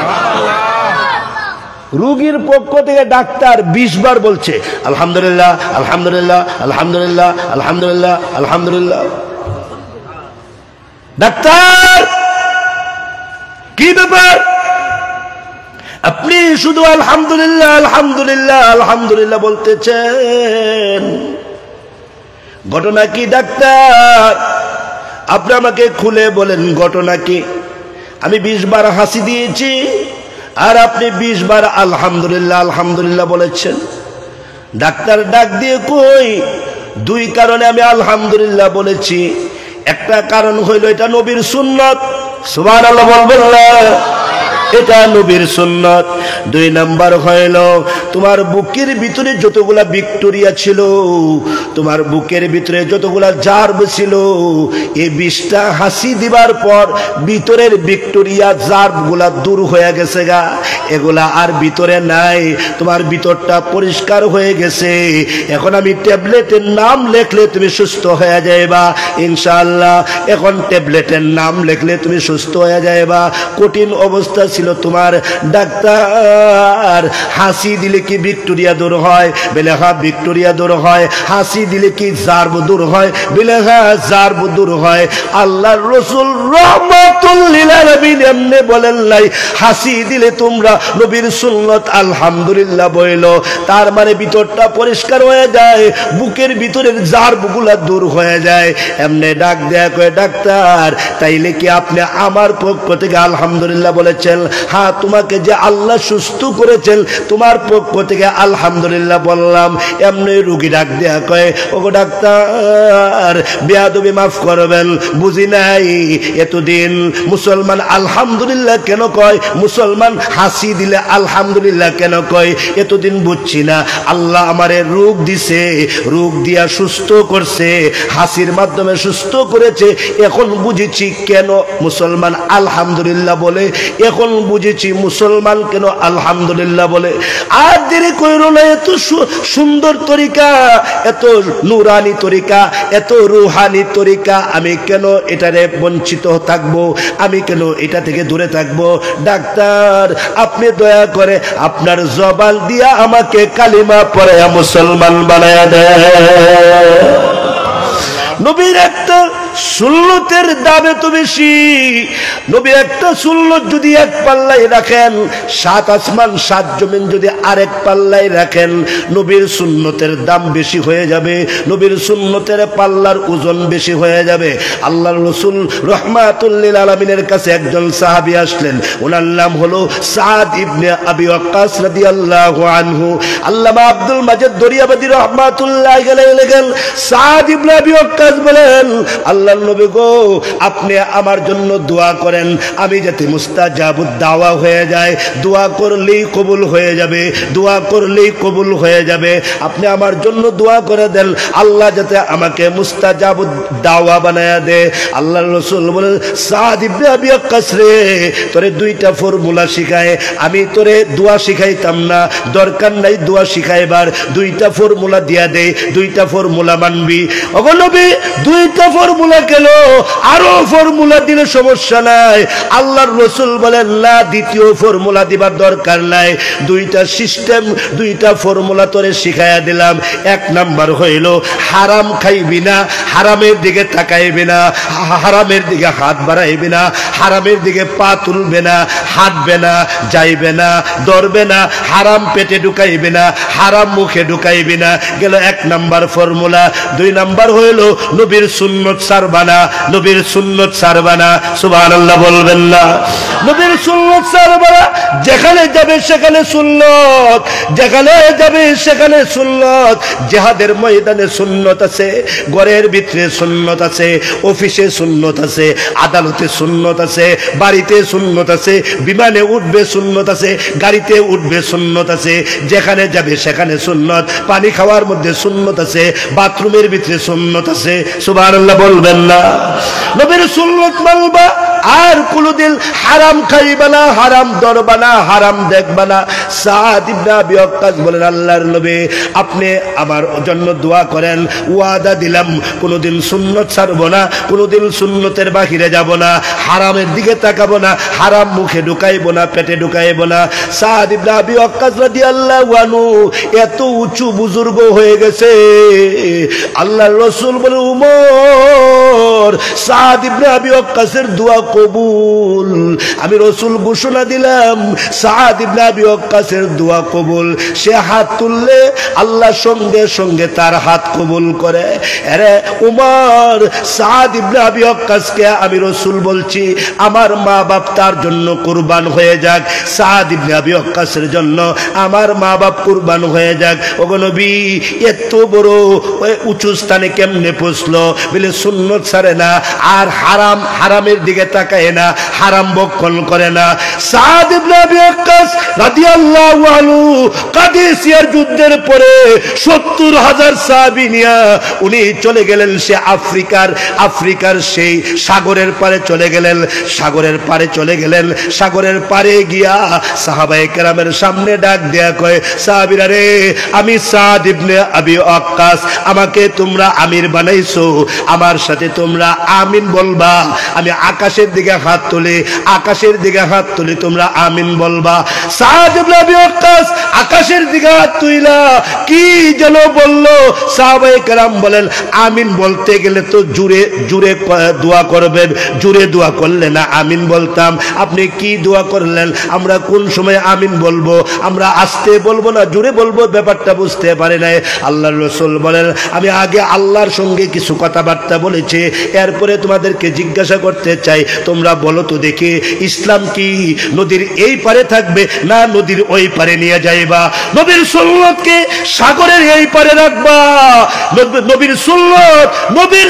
রোগীর পক্ষ থেকে ডাক্তার 20 বার বলছে আলহামদুলিল্লাহ, আলহামদুলিল্লাহ, আলহামদুলিল্লাহ, আলহামদুলিল্লাহ, আলহামদুলিল্লাহ। ডাক্তার কি ব্যাপার? আপনি শুধু আলহামদুলিল্লাহ, আলহামদুলিল্লাহ, আলহামদুলিল্লাহ বলতেছেন, ঘটনা কি ডাক্তার? আপনি আমাকে খুলে বলেন ঘটনা কি? আমি 20 বার হাসি দিয়েছি আর আপনি 20 বার আলহামদুলিল্লাহ, আলহামদুলিল্লাহ বলেছেন। ডাক্তার ডাক দিয়ে কই, 2 কারণে আমি আলহামদুলিল্লাহ বলেছি। একটা কারণ হইল এটা নবীর সুন্নাত। সুবহানাল্লাহ বলবেন না? এটা নবীর সুন্নত। 2 নাম্বার হইল তোমার বুকের ভিতরে যতগুলা ভিক্টোরিয়া ছিল, তোমার বুকের ভিতরে যতগুলা জার্ব ছিল, এই 20টা হাসি দিবার পর ভিতরের ভিক্টোরিয়া জার্বগুলা দূর হয়ে গেছে গা, এগুলা আর ভিতরে নাই, তোমার ভিতরটা পরিষ্কার হয়ে গেছে। এখন আমি ট্যাবলেটের নাম লিখলে তুমি সুস্থ হয়ে যাইবা ইনশাআল্লাহ। এখন ট্যাবলেটের নাম লিখলে তুমি সুস্থ হয়ে যাইবা। কঠিন অবস্থা ছিল তোমার, ডাক্তার হাসি দিলে কি ভিক্টোরিয়া দূর হয়? বলে হ্যাঁ ভিক্টোরিয়া দূর হয়। হাসি দিলে কি জার্ব দূর হয়? বলে হ্যাঁ জার্ব দূর হয়। আল্লাহর রাসূল রাহমাতুল লিল আলামিন এমনি বলেন নাই হাসি দিলে তোমরা নবীর সুন্নাত আলহামদুলিল্লাহ বইলো, তার মানে ভিতরটা পরিষ্কার হয়ে যায়, বুকের ভিতরের জার্বগুলা দূর হয়ে যায়। এমনি ডাক দেয়া কয় ডাক্তার তাইলে কি আপনি আমার পক্ষ থেকে আলহামদুলিল্লাহ বলেছেন? হ্যাঁ, তোমাকে যে আল্লাহ সুস্থ করেছেন তোমার পক্ষ থেকে আলহামদুলিল্লাহ বললাম। এমনি রুগী ডাক দেয়া কয় ওগো ডাক্তার বেয়াদবি মাফ করবেন, বুঝি নাই এতদিন মুসলমান আলহামদুলিল্লাহ কেন কয়, মুসলমান হাসি দিলে আলহামদুলিল্লাহ কেন কয়, এতদিন বুঝছি না। আল্লাহ আমারে রোগ দিছে, রোগ দিয়া সুস্থ করছে, হাসির মাধ্যমে সুস্থ করেছে। এখন বুঝেছি কেন মুসলমান আলহামদুলিল্লাহ বলে, এখন বুঝেছি মুসলমান কেন আলহামদুলিল্লাহ বলে। আর দেরি কইরো না, এত সুন্দর তরিকা, এত নুরানি তরিকা, এত রুহানি তরিকা, আমি কেন এটারে বঞ্চিত থাকবো, আমি কেন এটা থেকে দূরে থাকবো? ডাক্তার আপনি দয়া করে আপনার জবান দিয়া আমাকে কালিমা পড়ে মুসলমান বানায়া দেয়। নবীর একটা সুন্নতের দামে তো বেশি। নবী একটা সুন্নত যদি এক পাল্লায় রাখেন, 7 আসমান 7 জমিন যদি আরেক পাল্লায় রাখেন, নবীর সুন্নতের দাম বেশি হয়ে যাবে, নবীর সুন্নতের পাল্লার ওজন বেশি হয়ে যাবে। আল্লাহর রাসূল রাহমাতুল লিল আলামিনের কাছে একজন সাহাবী আসলেন, ওনার নাম হলো সাদ ইবনে আবি ওয়াক্কাস রাদিয়াল্লাহু আনহু। আল্লামা আব্দুল মাজিদ দরিয়াবাদী রাহমাতুল্লাহি আলাইহি লেখেন, সাদ ইবনে আবি ওয়াক্কাস বলেন আল্লাহর নবী গো আপনি আমার জন্য দোয়া করেন, আমি যাতে মুস্তাজাবুদ দাওয়া হয়ে যায়, দোয়া করলেই কবুল হয়ে যাবে, দোয়া করলেই কবুল হয়ে যাবে। আপনি আমার জন্য দোয়া করে দেন, আল্লাহ যাতে আমাকে মুস্তাজাবুদ দাওয়া বানায়া দে। আল্লাহর রাসূল বলেন সাদ ইবনে আবি ওয়াক্কাস রে, তোরে 2টা ফর্মুলা শিখায়, আমি তোরে দোয়া শিখাইতাম না, দরকার নাই দোয়া শিখাইবার, 2টা ফর্মুলা দিয়া দে, 2টা ফর্মুলা মানবি। ওগো নবী 2টা ফর্মুলা কেন, আরো ফর্মুলা দিলে সমস্যা নাই। আল্লাহর রাসূল বলেন না, দ্বিতীয় ফর্মুলা দিবার দরকার নাই, 2টা সিস্টেম, 2টা ফর্মুলা তোরে শিখাইয়া দিলাম। 1 নাম্বার হইল হারাম খাইবি না, হারামের দিকে তাকাইবি না, হারামের দিকে হাত বাড়াইবি না, হারামের দিকে পা তুলবে না, হাঁটবে না, যাইবে না, ধরবে না, হারাম পেটে ঢুকাইবে না, হারাম মুখে ঢুকাইবি না। গেল 1 নাম্বার ফর্মুলা। 2 নাম্বার হইল নবীর সুন্নত সারবানা, নবীর সুন্নত সারবানা। সুবহানাল্লাহ বলবেন না? নবীর সুন্নত সারবানা। যেখানে যাবে সেখানে সুন্নত, যেখানে যাবে সেখানে সুন্নত। জিহাদের ময়দানে সুন্নত আছে, ঘরের ভিতরে সুন্নত আছে, অফিসে সুন্নত আছে, আদালতে সুন্নত আছে, বাড়িতে সুন্নত আছে, বিমানে উঠবে সুন্নত আছে, গাড়িতে উঠবে সুন্নত আছে, যেখানে যাবে সেখানে সুন্নত। পানি খাওয়ার মধ্যে সুন্নত আছে, বাথরুমের ভিতরে সুন্নত আছে। সুবহানাল্লাহ বলবেন না? নবীর সুন্নত মানবা, আর কোনদিন হারাম খাইবা না, হারাম ধরবা না, হারাম দেখবা না। সাদ ইবনে আবি ওয়াক্কাস বলেন আল্লাহর নবী আপনি আমার জন্য দোয়া করেন, ওয়াদা দিলাম কোনদিন সুন্নত ছাড়বো না, কোনদিন সুন্নতের বাহিরে যাব না, হারামের দিকে তাকাবো না, হারাম মুখে ঢুকাইবো না, পেটে ঢুকাইবো না। সাদ ইবনে আবি ওয়াক্কাস রাদিয়াল্লাহু আনহু এত উঁচু বুজুর্গ হয়ে গেছে, আল্লাহর রাসূল বলে উমর সাদ ইবনে আবি ওয়াক্কাসের দোয়া কবুল। আমি রাসূল ঘোষণা দিলাম সাদ ইবনে আবি ওয়াক্কাসের দোয়া কবুল। সে হাত তুললে আল্লাহ সঙ্গে সঙ্গে তার হাত কবুল করে। আরে উমর সাদ ইবনে আবি ওয়াক্কাসকে আমি রাসূল বলছি আমার মা বাপ তার জন্য কুরবান হয়ে যাক, সাদ ইবনে আবি ওয়াক্কাসের জন্য আমার মা বাপ কুরবান হয়ে যাক। ওগো নবী এত বড় উঁচু স্থানে কেমনে পৌঁছলো? বলে সুন্নত সুন্নত ছাড়ে না, আর হারামের দিকে তাকায় না, হারাম ভক্ষণ করে না। সাদ ইবনে আবি ওয়াক্কাস রাদিয়াল্লাহু আনহু কাদেসিয়ার যুদ্ধের পরে ৭০,০০০ সাহাবী নিয়ে উনি চলে গেলেন সে আফ্রিকার সেই সাগরের পারে চলে গেলেন। সাগরের পারে গিয়া সাহাবায়ে কেরামের সামনে ডাক দেয়া কয়, সাহাবীরা রে, আমি সাদ ইবনে আবি ওয়াক্কাস, আমাকে তোমরা আমির বানাইছো, আমার সাথে তোমরা আমিন বলবা। আমি আকাশের দিকে হাত তুলি, তোমরা আমিন বলবা। সাদ ইবনে আবি ওয়াক্কাস আকাশের দিকে হাত তুইলা কি যেন বললো। সাহাবায়ে কেরাম বলেন, আমিন বলতে গেলে তো জুড়ে দোয়া করবেন, জুড়ে দোয়া করলে না আমিন বলতাম। আপনি কি দোয়া করলেন? আমরা কোন সময় আমিন বলবো? আমরা আস্তে বলবো না জুড়ে বলবো? ব্যাপারটা বুঝতে পারে নাই। আল্লাহর রাসূল বলেন, আমি আগে আল্লাহর সঙ্গে কিছু কথাবার্তা বলেছি, এরপরে তোমাদেরকে জিজ্ঞাসা করতে চাই, তোমরা বলো তো দেখি, ইসলাম কি নদীর এই পারে থাকবে না নদীর ওই পারে নিয়ে যাইবা? নবীর সুন্নতকে সাগরের এই পারে রাখবা? নবীর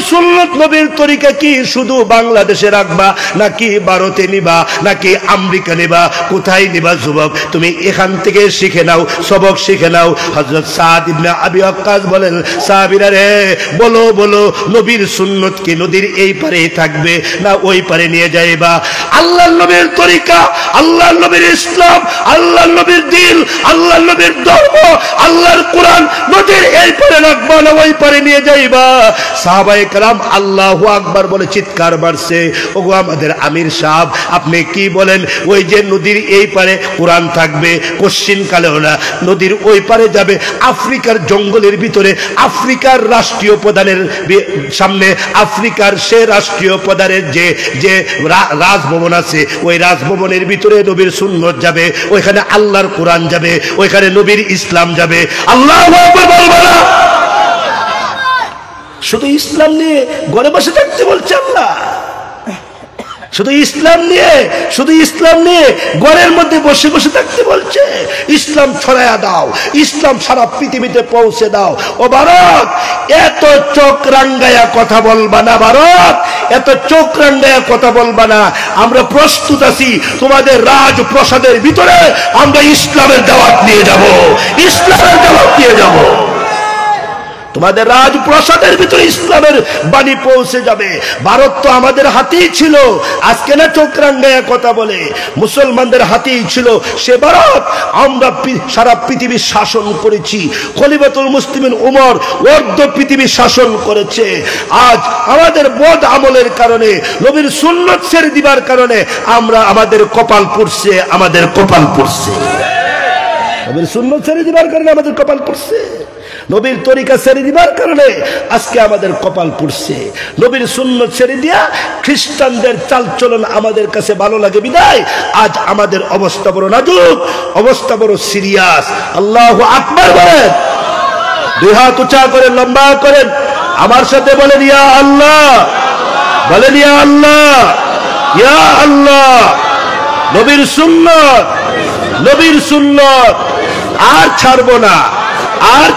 সুন্নত নবীর তরিকা কি শুধু বাংলাদেশে রাখবা, নাকি ভারতে নিবা, নাকি আমেরিকা নিবা? কোথায় নিবা যুবক? তুমি এখান থেকে শিখে নাও, সবক শিখে নাও। হযরত সাদ ইবনে আবি ওয়াক্কাস বলেন, সাহাবীরা রে, বলো নবীর সুন্নত কি নদীর এই পারে থাকবে না ওই পারে নিয়ে যাইবা? আল্লাহর নবীর তরিকা, আল্লাহর নবীর ইসলাম, আল্লাহর নবীর দ্বীন, আল্লাহর নবীর ধর্ম, আল্লাহর কোরআন নদীর এই পারে রাখবা না ওই পারে নিয়ে যাইবা? সাহাবায়ে কেরাম আল্লাহু আকবার বলে চিৎকার মারছে। ওগো আমাদের আমির সাহেব, আপনি কি বলেন? ওই যে নদীর এই পারে কোরআন থাকবে, কোশ্চিন কালেও না, নদীর ওই পারে যাবে আফ্রিকার জঙ্গলের ভিতরে, আফ্রিকার রাষ্ট্রীয় প্রধানের সামনে, আফ্রিকার সে রাষ্ট্রীয় প্রধানের যে রাজভবন আছে, ওই রাজভবনের ভিতরে নবীর সুন্নত যাবে, ওইখানে আল্লাহর কোরআন যাবে, ওইখানে নবীর ইসলাম যাবে। আল্লাহু আকবার বলবো না? শুধু ইসলাম নিয়ে ঘরে বসে থাকতে বলছে আল্লাহ। শুধু ইসলাম নিয়ে ঘরের মধ্যে বসে থাকতে বলছে। ইসলাম ছড়ায়া দাও, ইসলাম সারা পৃথিবীতে পৌঁছে দাও। ও ভারত, এত চোখ রাঙ্গায়া কথা বলবা না। ভারত, এত চোখ রাঙ্গায়া কথা বলবা না। আমরা প্রস্তুত আছি, তোমাদের রাজপ্রাসাদের ভিতরে আমরা ইসলামের দাওয়াত নিয়ে যাব, তোমাদের রাজপ্রাসাদের ভিতরে ইসলামের বাণী পৌঁছে যাবে। ভারত তো আমাদের হাতেই ছিল, আজকে না চোখ রাঙ্গায়া কথা বলে। মুসলমানদের হাতেই ছিল সে ভারত। আমরা সারা পৃথিবী শাসন করেছি। খলিফাতুল মুসলিমিন উমর অর্ধ পৃথিবী শাসন করেছে। আজ আমাদের বদ আমলের কারণে, নবীর সুন্নত ছেড়ে দিবার কারণে আমাদের কপাল পড়ছে। নবীর সুন্নত ছেড়ে দিবার কারণে আমাদের কপাল পড়ছে। নবীর তরিকা ছেড়ে দিবার কারণে আজকে আমাদের কপাল পুড়ছে। নবীর সুন্নত ছেড়ে দিয়া খ্রিস্টানদের চালচলন আমাদের কাছে ভালো লাগে বিদায় আজ আমাদের অবস্থা বড় নাজুক, অবস্থা বড় সিরিয়াস। আল্লাহু আকবার বলেন, দুই হাত উঁচা করেন, লম্বা করেন, আমার সাথে বলেন ইয়া আল্লাহ, বলেন ইয়া আল্লাহ, ইয়া আল্লাহ। নবীর সুন্নত আর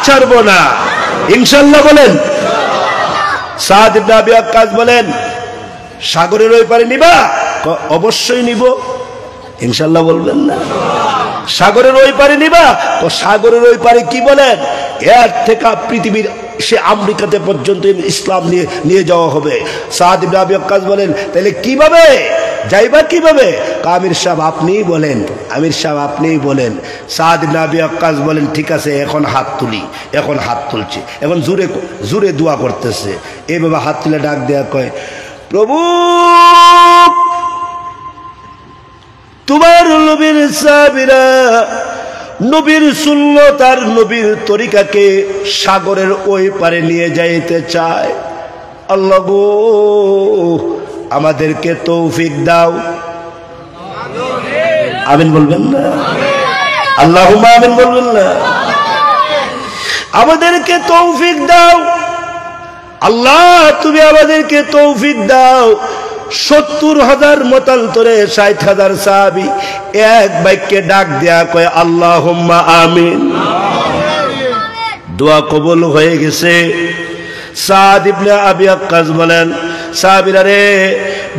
ছাড়বো না, ইনশাআল্লাহ বলেন। সাদ ইবনে আবি ওয়াক্কাস বলেন, সাগরের ওই পারে নিবা? অবশ্যই নিব। ইনশাআল্লাহ বলবেন না? সাগরের ওই পারে নিবা? সাগরের ওই পারে কি বলেন? এর থেকে পৃথিবীর সে আমেরিকাতে পর্যন্ত ইসলাম নিয়ে যাওয়া হবে। সাদ ইবনে আবি ওয়াক্কাস বলেন, তাহলে কিভাবে যাইবা, কিভাবে? আমির সাহেব আপনিই বলেন। সাদ ইবনে আবি ওয়াক্কাস বলেন, ঠিক আছে, এখন হাত তুলছি, এখন জোরে দোয়া করতেছে। এইভাবে হাত তুলে ডাক দেয়া কয়, প্রভু তোমার নবীর সাহাবীরা নবীর সুন্নত আর নবীর তরিকাকে সাগরের ওই পারে নিয়ে যাইতে চায়। আল্লাহ গো, আমাদেরকে তৌফিক দাও। আমিন বলবেন না? আল্লাহুম্মা আমিন বলবেন না? আমাদেরকে তৌফিক দাও আল্লাহ, তুমি আমাদেরকে তৌফিক দাও। ৭০,০০০ মতান্তরে ৬০,০০০ সাহাবী এক বাক্যে ডাক দেয়া কয় আল্লাহুম্মা আমিন। দোয়া কবুল হয়ে গেছে। সাদ ইবনে আবি ওয়াক্কাস বলেন, সাহাবীরা রে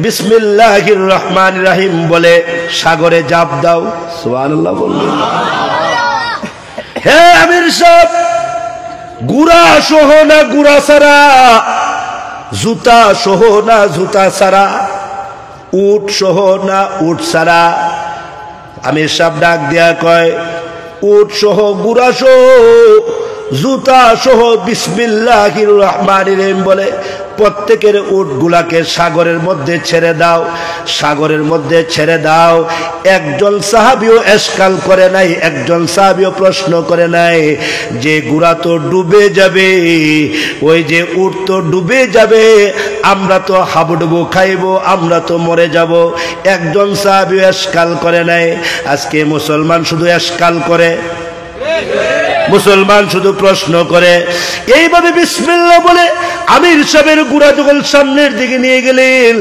বিসমিল্লাহির রহমানির রহিম বলে সাগরে ঝাঁপ দাও। সুবহানাল্লাহ বললেন। হে আমির সাহেব, গুড়া সহ না গুড়া ছাড়া, জুতা সহ না জুতা ছাড়া, উট সহ না উট ছাড়া? আমির সাহেব ডাক দিয়া কয় উট সহ, গুড়া সহ, জুতা সহ বিসমিল্লাহির রহমানির রহিম বলে প্রত্যেকের উট গুলাকে সাগরের মধ্যে ছেড়ে দাও, সাগরের মধ্যে ছেড়ে দাও। একজন সাহাবীও এশকাল করে নাই, একজন সাহাবীও প্রশ্ন করে নাই যে গুড়া তো ডুবে যাবে, ওই যে উট তো ডুবে যাবে, আমরা তো হাবুডুবু খাইব, আমরা তো মরে যাব। একজন সাহাবীও এশকাল করে নাই। আজকে মুসলমান শুধু এশকাল করে, মুসলমান শুধু প্রশ্ন করে। এইভাবে বিসমিল্লাহ বলে আমির সাহেবের গুড়া যখন সামনের দিকে নিয়ে গেলেন,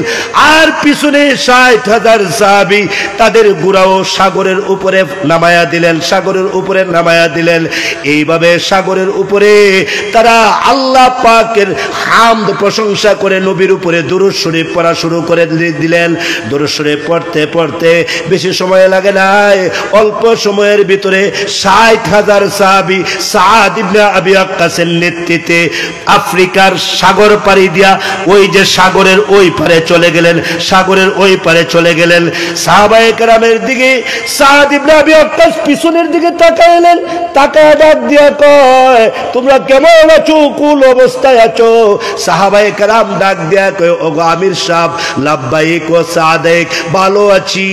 আর পিছনে ৬০,০০০ সাহাবী তাদের গুড়াও সাগরের উপরে নামায়া দিলেন, সাগরের উপরে নামায়া দিলেন। এইভাবে সাগরের উপরে তারা আল্লাহ পাকের হামদ প্রশংসা করে নবীর উপরে দুরূদ শরীফ পড়া শুরু করে দিলেন। দুরূদ শরীফ পড়তে পড়তে বেশি সময় লাগে নাই, অল্প সময়ের ভিতরে ৬০,০০০ সাহাবী সাদ ইবনে আবি ওয়াক্কাসের নেতৃত্বে আফ্রিকার সাগর পাড়ি দিয়া ওই যে সাগরের ওই পারে চলে গেলেন, সাগরের ওই পারে চলে গেলেন। সাহাবায়ে কেরামের দিকে সাদ ইবনে আবি ওয়াক্কাস পিছনের দিকে তাকাইলেন, তাকায় ডাক দিয়া কয় তোমরা কেমন আছো, কুল অবস্থায় আছো? সাহাবায়ে কেরাম ডাক দিয়া কয় ওগো আমির সাহেব, লাব্বাইক ওয়া সাদেক, ভালো আছি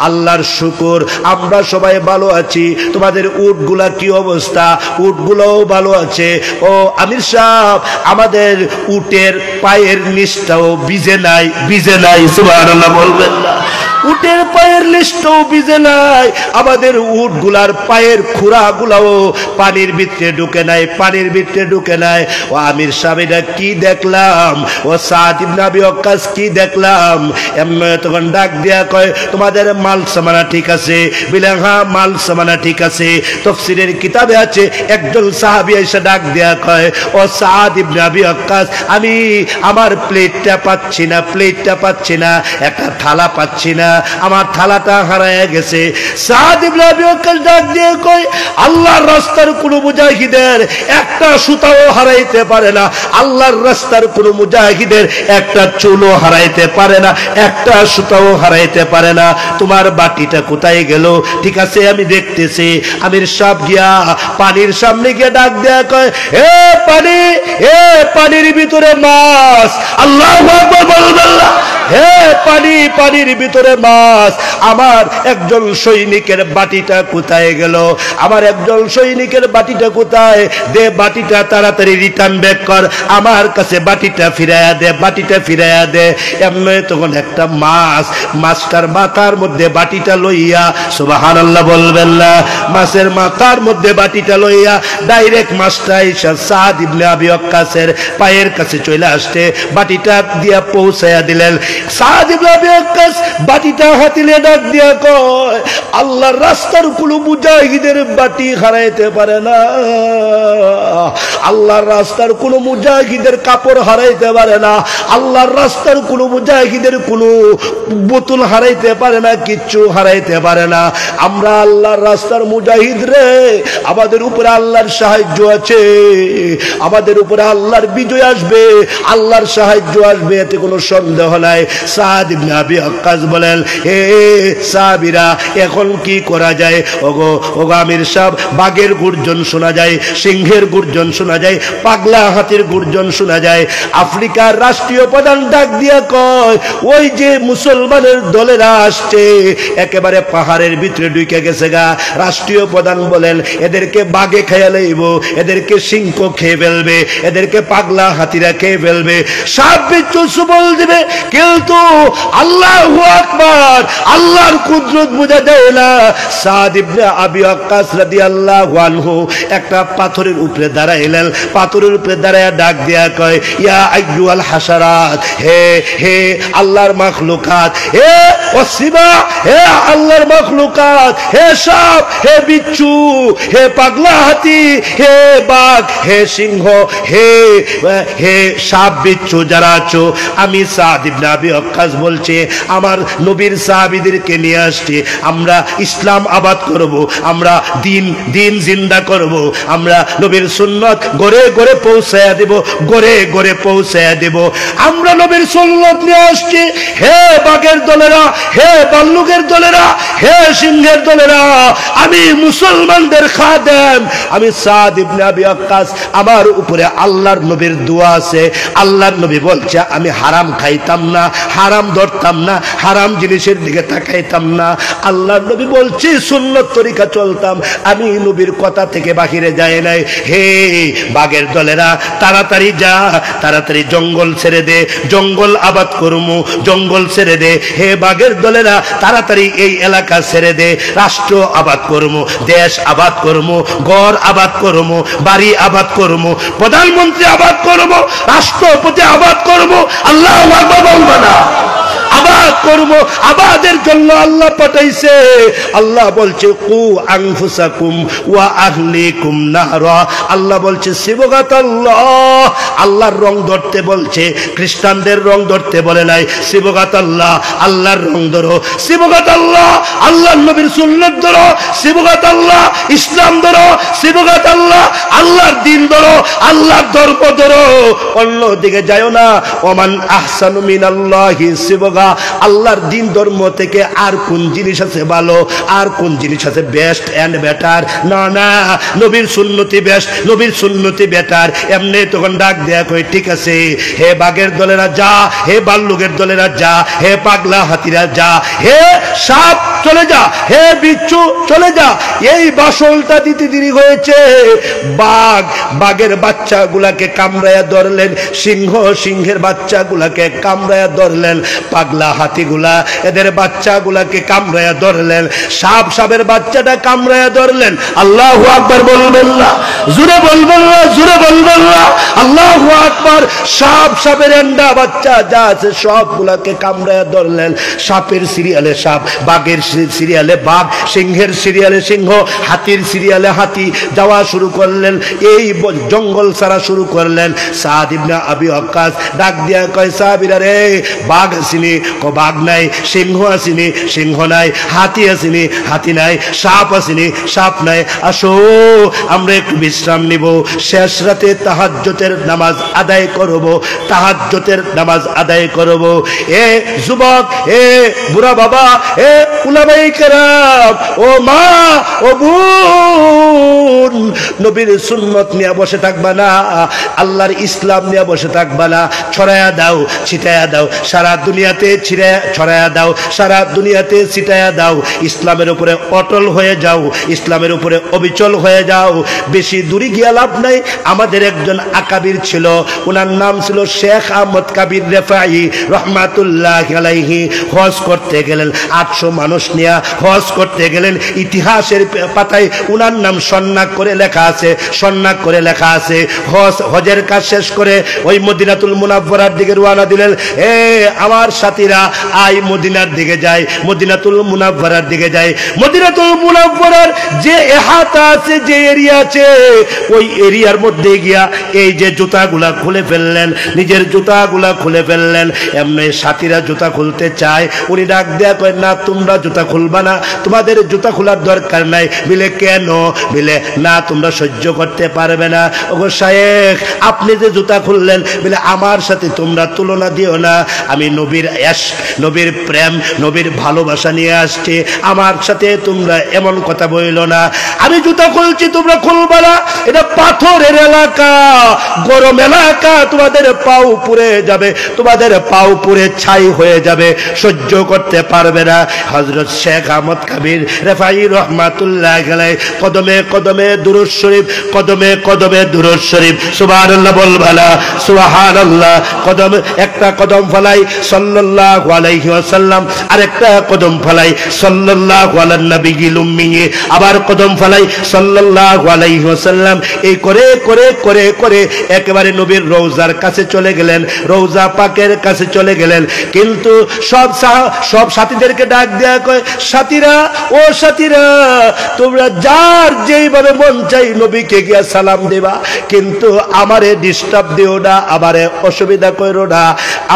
আল্লাহর শুকর, আমরা সবাই ভালো আছি। তোমাদের উটগুলা কি অবস্থা? উটগুলোও ভালো আছে। ও আমির সাহেব, আমাদের উটের পায়ের নিচটাও ভিজে নাই, ভিজে নাই। সুবহানাল্লাহ বলবেন না? উটের পায়ের লিস্টও ভিজে নাই, আমাদের উটগুলার পায়ের খুরাগুলাও পানির ভিতরে ঢুকে নাই, পানির ভিতরে ঢুকে নাই। ও আমির সাহেব, এটা কি দেখলাম? ও সাদ ইবনে আবি ওয়াক্কাস, কি দেখলাম? এমনি তখন ডাক দিয়া কয় তোমাদের মাল সামানা ঠিক আছে? বলে হ্যাঁ মাল সামানা ঠিক আছে। তাফসীরের কিতাবে আছে একজন সাহাবী এসে ডাক দিয়া কয় ও সাদ ইবনে আবি ওয়াক্কাস, আমি আমার প্লেটটা পাচ্ছি না, প্লেটটা পাচ্ছি না, একটা থালা পাচ্ছি না, আমার থালাটা হারায় গেছে। সাদ ইবনে আবি ওয়াক্কাস ডাক দিয়ে কয় আল্লাহর রাস্তার কোন মুজাহিদের একটা সুতাও হারাইতে পারে না, আল্লাহর রাস্তার কোন মুজাহিদের একটা চুলও হারাইতে পারে না, একটা সুতাও হারাইতে পারে না। তোমার বাটিটা কোথায় গেল? ঠিক আছে আমি দেখতেছি। আমির সাহেব গিয়া পানির সামনে গিয়ে ডাক দেয়া কয় এ পানি, এ পানির ভিতরে মাছ। আল্লাহু আকবার বলবেন না? হে পানি, পানির ভিতরে মাছ। আমার একজন সৈনিকের বাটিটা কোথায় গেল? আমার একজন সৈনিকের বাটিটা কোথায়? দে বাটিটা তাড়াতাড়ি রিটার্ন ব্যাক কর, আমার কাছে বাটিটা ফিরাইয়া দে, বাটিটা ফিরাইয়া দে। এমনি তখন একটা মাছ, মাছটার মাথার মধ্যে বাটিটা লইয়া, সুবহানাল্লাহ বলবেন না? মাছের মাথার মধ্যে বাটিটা লইয়া ডাইরেক্ট মাছটা এসে সাদ ইবনে আবি ওয়াক্কাসের পায়ের কাছে চলে আসতে বাটিটা দিয়া পৌঁছাইয়া দিলেন। সাদ ইবনে আবি ওয়াক্কাস বাটিটা হাতিলে ডাক দিয়া কয় আল্লাহর রাস্তার কোন মুজাহিদের বাটি হারাইতে পারে না, আল্লাহর রাস্তার কোন মুজাহিদের কাপড় হারাইতে পারে না, আল্লাহর রাস্তার কোন মুজাহিদের কোন বোতল হারাইতে পারে না, কিচ্ছু হারাইতে পারে না। আমরা আল্লাহর রাস্তার মুজাহিদ রে, আমাদের উপরে আল্লাহর সাহায্য আছে, আমাদের উপরে আল্লাহর বিজয় আসবে, আল্লাহর সাহায্য আসবে, এতে কোনো সন্দেহ নাই। সাদ ইবনে আবি ওয়াক্কাস বলেন হে সাহাবীরা, এখন কি করা যায়? ওগো ওগো আমির সাহেব, বাঘের গর্জন শোনা যায়, সিংহের গর্জন শোনা যায়, পাগলা হাতির গর্জন শোনা যায়। আফ্রিকার রাষ্ট্রীয় প্রধান ডাক দিয়া কয় ওই যে মুসলমানের দলেরা আসছে, একেবারে পাহাড়ের ভিতরে ঢুকে গেছে গা। রাষ্ট্রীয় প্রধান বলেন এদেরকে বাঘে খেয়ে লইব, এদেরকে সিংহ খেয়ে ফেলবে, এদেরকে পাগলা হাতিরা খেয়ে ফেলবে, সাপ বিচ্ছু সুবল দিবে। কিন্তু আল্লাহু আকবার, আর আল্লাহর কুদরত বোঝা যায় না। সাদ ইবনে আবি ওয়াক্কাস রাদিয়াল্লাহু আনহু একটা পাথরের উপরে দাঁড়াইলেন, পাথরের উপরে দাঁড়ায় ডাক দিয়া কয়, ইয়া আইয়ুহাল হাসারাত, হে হে আল্লাহর মাখলুকাত, হে ওয়াসিবা, হে আল্লাহর মাখলুকাত, হে সাপ, হে বিচ্ছু, হে পাগলা হাতি, হে বাঘ, হে সিংহ, হে হে সাপ বিচ্ছু যারা আছো, আমি সাদ ইবনে আবি ওয়াক্কাস বলছে আমার নবীর সাহাবীদেরকে নিয়ে আসছি, আমরা ইসলাম আবাদ করব, আমরা দিন দিন জিন্দা করব, আমরা নবীর সুন্নাত গড়ে গড়ে পৌঁছায়া দেব, গড়ে গড়ে পৌঁছায়া দেব। আমরা নবীর সুন্নাত নিয়ে আসছি। হে বাঘের দলেরা, হে ভাল্লুকের দলেরা, হে সিংহের দলেরা, আমি মুসলমানদের খাদেম, আমি সাদ ইবনে আবি ওয়াক্কাস, আমার উপরে আল্লাহর নবীর দোয়া আছে। আল্লাহর নবী বলছে আমি হারাম খাইতাম না, হারাম ধরতাম না, হারাম জিনিসের দিকে তাকাইতাম না। আল্লাহর নবী বলছে সুন্নত তরিকা চলতাম, আমি নবীর কথা থেকে বাহিরে যাই নাই। হে বাঘের দলেরা, তাড়াতাড়ি যা, তাড়াতাড়ি জঙ্গল ছেড়ে দে, জঙ্গল আবাদ করমু, জঙ্গল ছেড়ে দে। হে বাঘের দলেরা, তাড়াতাড়ি এই এলাকা ছেড়ে দে, রাষ্ট্র আবাদ করমু, দেশ আবাদ করমু, ঘর আবাদ করমু, বাড়ি আবাদ করমু, প্রধানমন্ত্রী আবাদ করমু, রাষ্ট্রপতি আবাদ করমু। আল্লাহু আকবার বলবা না? আবাদ করব, আবাদের জন্য আল্লাহ পাঠাইছে। আল্লাহ বলছে কু আনফুসাকুম ওয়া আহলিকুম নারা। আল্লাহ বলছে সিবগাতাল্লাহ, আল্লাহর রং ধরতে বলছে, খ্রিস্টানদের রং ধরতে বলে নাই। সিবগাতাল্লাহ, আল্লাহর রং ধরো, সিবগাতাল্লাহ, আল্লাহর নবীর সুন্নাত ধরো, সিবগাতাল্লাহ, ইসলাম ধরো, সিবগাতাল্লাহ, আল্লাহর দ্বীন ধরো, আল্লাহর ধর্ম ধরো, অন্য দিকে যাও না। ওমান আহসানু মিনাল্লাহি সিবগা, আল্লাহর দ্বীন ধর্ম থেকে আর কোন জিনিস আছে ভালো, আর কোন জিনিস আছে বেস্ট এন্ড বেটার? না না, নবীর সুন্নতি বেস্ট, নবীর সুন্নতি বেটার। এমনি তখন ডাক দেয়া কই ঠিক আছে, হে বাঘের দলেরা যা, হে ভাল্লুকের দলেরা যা, হে পাগলা হাতিরা যা, হে সাপ চলে যা, হে বিচ্ছু চলে যা। এই বাসলটা দিতে দেরি হয়েছে। বাঘ বাঘের বাচ্চাগুলাকে কামড়ায়া ধরলেন, সিংহ সিংহের বাচ্চাগুলাকে কামড়ায়া ধরলেন, পাগলা হাতিগুলা এদের বাচ্চাগুলাকে কামড়ায়া ধরলেন, সাপ সাপের বাচ্চাটা কামড়ায়া ধরলেন। আল্লাহু আকবার বলবেন না? জোরে বলবেন না? জোরে বলবেন না? আল্লাহু আকবার। সাপ সাপের এন্ডা বাচ্চা যা আছে সবগুলাকে কামড়ায়া ধরলেন। সাপের সিরিয়ালে সাপ, বাঘের সিরিয়ালে বাঘ, সিংহের সিরিয়ালে সিংহ, হাতির সিরিয়ালে হাতি যাওয়া শুরু করলেন। এই জঙ্গল ছাড়া শুরু করলেন। সাদ ইবনে আবি ওয়াক্কাস ডাক দিয়া কয় সাহাবীরা রে, বাঘ আসেনি? বাঘ নাই। সিংহ আসেনি? সিংহ নাই। হাতি আসেনি? হাতি নাই। সাপ আসেনি? সাপ নাই। আসো আমরা একটু বিশ্রাম নিব, শেষ রাতে তাহাজ্জুদের নামাজ আদায় করব, তাহাজ্জুদের নামাজ আদায় করব। এ যুবক, এ বুড়া বাবা, এ উলামায়ে কেরাম, ও মা, ও বোন, নবীর সুন্নত নিয়ে বসে থাকবা না, আল্লাহর ইসলাম নিয়ে বসে থাকবা না। ছড়ায়া দাও, ছিটায়া দাও, সারা দুনিয়াতে ছড়ায়া দাও, সারা দুনিয়াতে ছিটায়া দাও। ইসলামের উপরে অটল হয়ে যাও, ইসলামের উপরে অবিচল হয়ে যাও। বেশি দূরে গিয়ে লাভ নাই। আমাদের একজন আকাবির ছিল, ওনার নাম ছিল শেখ আহমদ কাবির রেফাই রহমাতুল্লাহ আলাইহি। হজ করতে গেলেন, 800 মানুষ নিয়ে হজ করতে গেলেন। ইতিহাসের পাতায় ওনার নাম সন্ন্যাক করে লেখা আছে, সন্ন্যাক করে লেখা আছে। হজের কাজ শেষ করে ওই মদিনাতুল মুনাওয়ারার দিকে রওনা দিলেন। এ আমার সাথীরা, আই মদিনার দিকে যাই, মদিনাতুল মুনাওয়ারার দিকে যাই। মদিনাতুল মুনাওয়ারার যে এহাতা আছে, যে এরিয়া আছে, ওই এরিয়ার মধ্যে গিয়া এই যে জুতাগুলা খুলে ফেললেন, নিজের জুতাগুলা খুলে ফেললেন। এমনি সাথীরা জুতা খুলতে চায়, উনি ডাক দেয়া কয় না, তোমরা জুতা খুলবা না, তোমাদের জুতা খোলার দরকার নাই। বলে কেন? বলে না, তোমরা সহ্য করতে পারবে না। ওগো শায়েখ, আপনি যে জুতা খুললেন, বলে আমার সাথে তোমরা তুলনা দিও না। আমি নবীর ইশক, নবীর প্রেম, নবীর ভালোবাসা নিয়ে আসছি, আমার সাথে তোমরা এমন কথা বইল না। আমি জুতা খুলছি, তোমরা খুলবা না। এটা পাথরের এলাকা, গরম এলাকা তোমাদের পাও পুড়ে যাবে, তোমাদের পাও পুড়ে ছাই হয়ে যাবে, সহ্য করতে পারবে না। হযরত শেখ আহমদ কবির রেফাই রহমাতুল্লাহ আলাইহি কদমে কদমে দুরূদ শরীফ, কদমে কদমে দুরূদ শরীফ, সুবহানাল্লাহ বলবা না সুবহানাল্লাহ। কদম একটা কদম ফলাই সাল্লাল্লাহু আলাইহি ওয়াসাল্লাম, আরেকটা কদম ফলাই সাল্লাল্লাহু আলান নবিয়্যিল উম্মি, আবার কদম ফলাই সাল্লাল্লাহু আলাইহি ওয়াসাল্লাম। এই করে করে করে করে একেবারে নবীর রওজার কাছে চলে গেলেন, রওজা পাকের কাছে চলে গেলেন। কিন্তু সব সাথীদেরকে ডাক দেয়া কয়, সাথীরা ও সাথীরা, তোমরা যার যেইভাবে মন চাই নবীকে গিয়া সালাম দেবা, কিন্তু আমারে ডিস্টার্ব দিও না, আমারে অসুবিধা করো না,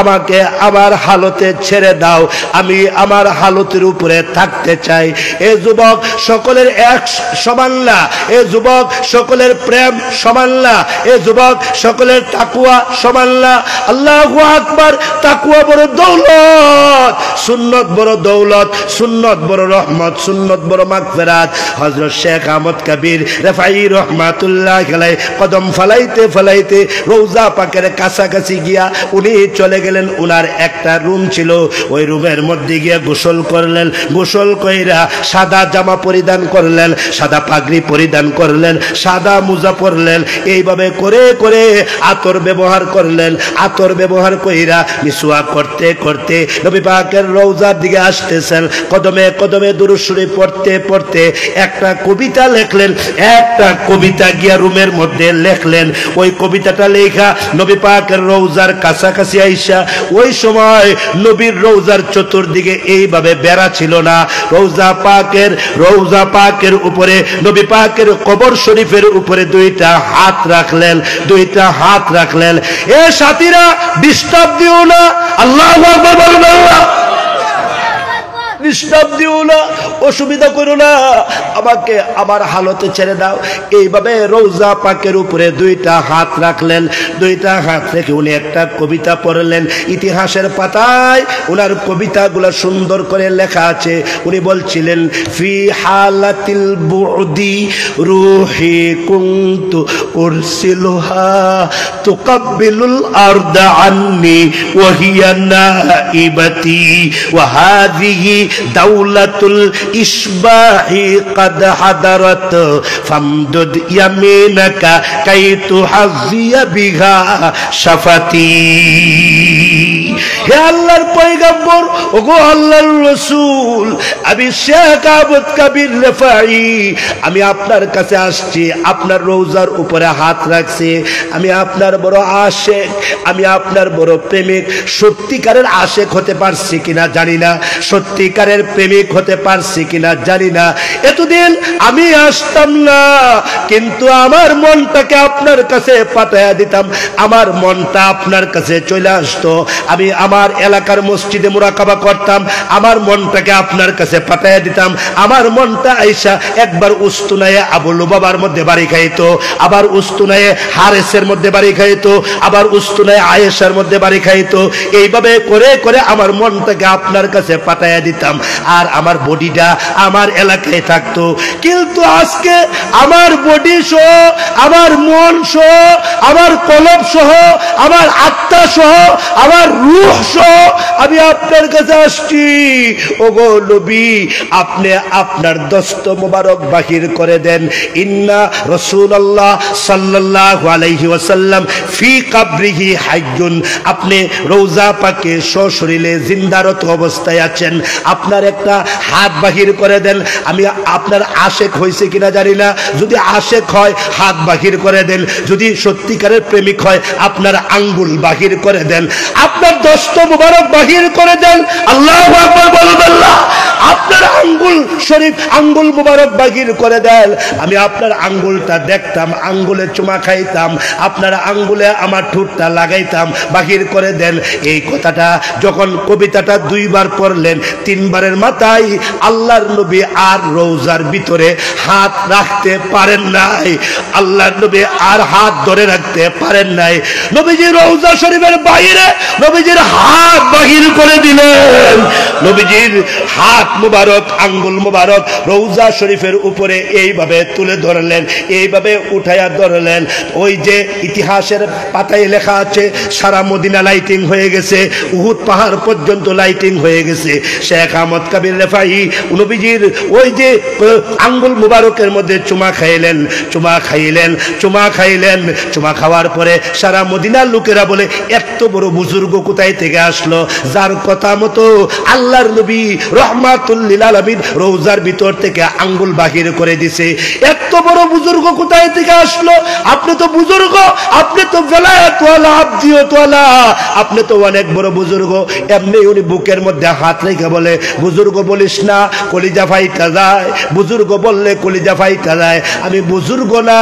আমাকে আমার হালতে ছেড়ে দাও, আমি আমার হালতের উপরে থাকতে চাই। এ যুবক সকলের এক সমান না, এ যুবক সকলের প্রেম সমান না, এ যুবক সকলের তাকওয়া সমান না। আল্লাহু আকবার। তাকওয়া বড় দৌলত, সুন্নত বড় দৌলত, সুন্নত বড় রহমত, সুন্নত বড় মাগফিরাত। হযরত শেখ আহমদ কবির রেফাই রহমাতুল্লাহ আলাইহি কদম ফলাইতে ফলাইতে রওজা পাকের কাছাকাছি গিয়া উনি চলে গেলেন। উনার একটা রুম ছিল, ওই রুমের মধ্যে গিয়ে গোসল করলেন। গোসল কইরা সাদা জামা পরিধান করলেন, সাদা পাগড়ি পরিধান করলেন, সাদা মোজা পরলেন। এইভাবে করে করে আতর ব্যবহার করলেন। আতর ব্যবহার কইরা মিসওয়াক করতে করতে নবী পাকের রওজার দিকে আসতেছেন। কদমে কদমে দুরূদ শরীফ পড়তে পড়তে একটা কবিতা লেখলেন। একটা কবিতা গিয়া রুমের মধ্যে লেখলেন। ওই কবিতাটা লেখা নবী পাকের রওজার কাছাকাছি আইসা, ওই সময় নবীর রওজার চতুর্দিকে এইভাবে বেড়া ছিল না। রওজা পাকের উপরে নবী পাকের কবর শরীফের উপরে দুইটা হাত রাখলেন, দুইটা হাত রাখলেন। এ সাথীরা ডিস্টার্ব দিও না, আল্লাহু আকবার বলবেন না, ডিস্টার্ব দিও না, অসুবিধা করো না, আমাকে আমার হালতে ছেড়ে দাও। এইভাবে রওজা পাকের উপরে দুইটা হাত রাখলেন। দুইটা হাত রেখে উনি একটা কবিতা পড়লেন। ইতিহাসের পাতায় ওনার কবিতাগুলো সুন্দর করে লেখা আছে। উনি বলছিলেন, ফি হালাতিল বুদি রূহি কুনতু উরসিলুহা তুকাব্বিলুল আরদা আন্নি ওয়া হিয়া নাইবাতি ওয়া হাযিহি দাওলাতুল ইসবাহি قد حضرت فامدد يمينك كي تحظي بها شفتي। হে আল্লাহর পয়গম্বর, ওগো আল্লাহর রাসূল, আমি শেখ আহমদ কবির রেফাই, আমি আপনার কাছে আসছি, আপনার রওজার উপরে হাত রাখছি। আমি আপনার বড় আশেক, আমি আপনার বড় প্রেমিক। সত্যিকারের আশেক হতে পারছি কিনা জানি না, সত্যিকারের প্রেমিক হতে পারছি কিনা জানি না। এতদিন আমি আসতাম না, কিন্তু আমার মনটাকে আপনার কাছে পাঠাইয়া দিতাম, আমার মনটা আপনার কাছে চলে আসতো। আমি আমার এলাকার মসজিদে মুরাকাবা করতাম, আমার মনটাকে আপনার কাছে পাঠাইয়া দিতাম। আমার মনটা আইসা একবার উস্তুনায়ে আবু লুবাবার মধ্যে বাড়ি খাইতো, আবার উস্তুনায়ে হারেসের মধ্যে বাড়ি খাইতো, আবার উস্তুনায়ে আয়েশার মধ্যে বাড়ি খাইতো। এইভাবে করে করে আমার মনটাকে আপনার কাছে পাঠাইয়া দিতাম, আর আমার বডিটা আমার এলাকায় থাকতো। কিন্তু আজকে আমার বডি সহ, আমার মন সহ, আমার কলব সহ, আমার আত্মা সহ, আমার রূহ সহ আমি আপনার কাছে আসছি। ওগো নবী, আপনি আপনার দস্ত মোবারক বাহির করে দেন। ইন্না রাসূলুল্লাহ সাল্লাল্লাহু আলাইহি ওয়াসাল্লাম ফি কবরিহি হাইয়ুন, আপনি রওজা পাকে সশরীরে জিন্দারত অবস্থায় আছেন, আপনার একটা হাত বাহির করে দেন। আমি আপনার আশেক হয়েছে কিনা জানি না, যদি আশেক হয় হাত বাহির করে দেন, যদি সত্যিকারের প্রেমিক হয় আপনার আঙ্গুল বাহির করে দেন, আপনার দস্ত মুবারক বাহির করে দেন। আল্লাহু আকবার বলবেন না, আপনার আঙ্গুল শরীফ, আঙ্গুল মুবারক বাহির করে দেন। আমি আপনার আঙ্গুলটা দেখতাম, আঙ্গুলে চুমা খাইতাম, আপনার আঙ্গুলে আমার ঠোঁটটা লাগাইতাম, বাহির করে দেন। এই কথাটা যখন কবিতাটা দুইবার পড়লেন, মিম্বারের মাথায় আল্লাহর নবী আর রওজার ভিতরে হাত রাখতে পারেন নাই, আল্লাহর নবী আর হাত ধরে রাখতে পারেন নাই। নবীজি রওজা শরীফের বাইরে নবীজির হাত বাহির করে দিলেন। নবীজির হাত মুবারক, আঙ্গুল মুবারক রওজা শরীফের উপরে এইভাবে তুলে ধরলেন, এইভাবে উঠাইয়া ধরলেন। ওই যে ইতিহাসের পাতায় লেখা আছে সারা মদিনা লাইটিং হয়ে গেছে, উহুদ পাহাড় পর্যন্ত লাইটিং হয়ে গেছে। শেখ আহমদ কবির রেফাই নবীজির ওই যে আঙ্গুল মুবারকের মধ্যে চুমা খাইলেন, চুমা খাইলেন, চুমা খাইলেন। চুমা খাওয়ার পরে সারা মদিনার লোকেরা বলে এত বড় বুজুর্গ কোথায় থেকে আসলো, যার কথা মতো আল্লাহর নবী রহমাতুল লিল আলামিন রওজার ভিতর থেকে আঙ্গুল বাহির করে দিছে। এত বড় বুজুর্গ কোথায় থেকে আসলো? আপনি তো বুজুর্গ, আপনি তো বেলায়েতওয়ালা, আব্দিয়তওয়ালা, আপনি তো অনেক বড় বুজুর্গ। এমনি উনি বুকের মধ্যে হাত রেখে বলে, বুজুর্গ বলিস না, কলিজা ফাইটা যায়, বুজুর্গ বললে কলিজা ফাইটা যায়। আমি বুজুর্গ না,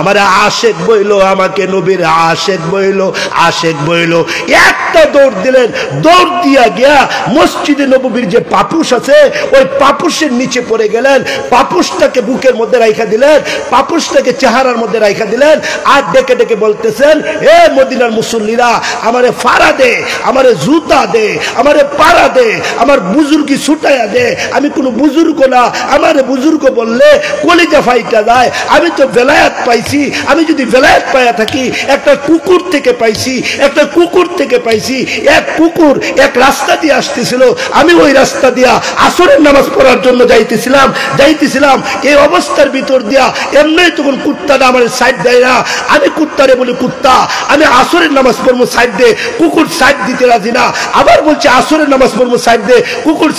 আমার আশেক বইলো, আমাকে নবীর আশেক বইলো, আশেক বইলো। একটা দৌড় দিলেন, দৌড় দিয়া গিয়া মসজিদে নববীর যে পাপুস আছে ওই পাপুসের নিচে পড়ে গেলেন, পাপুসটাকে বুকের মধ্যে রাইখা দিলেন, পাপুসটাকে চেহারার মধ্যে রাইখা দিলেন। আর ডেকে ডেকে বলতেছেন, হে মদিনার মুসল্লিরা, আমারে ফাড়া দে, আমারে জুতা দে, আমারে পাড়া দে, আমার বুজুর্গি ছুটাইয়া দে। আমি কোনো বুজুর্গ না, আমারে বুজুর্গ বললে কলিজা ফাইটা যায়। আমি তো বেলায়াত পাইছি, আমি যদি বেলায়াত পাইয়া থাকি একটা কুকুর থেকে পাইছি, একটা কুকুর থেকে পাইছি। এক কুকুর এক রাস্তা দিয়ে আসতেছিল, আমি ওই রাস্তা দিয়া আসরের নামাজ পড়ার জন্য যাইতেছিলাম। এই অবস্থার ভিতর দিয়া এমনি তখন কুত্তাটা আমার সাইড দেয় না, আমি কুত্তারে বলি কুত্তা, আমি আসরের নামাজ পড়বো সাইড দে, কুকুর সাইড দিতে রাজি না। আবার বলছে আসরের নামাজ পড়বো সাইড দে, কুকুর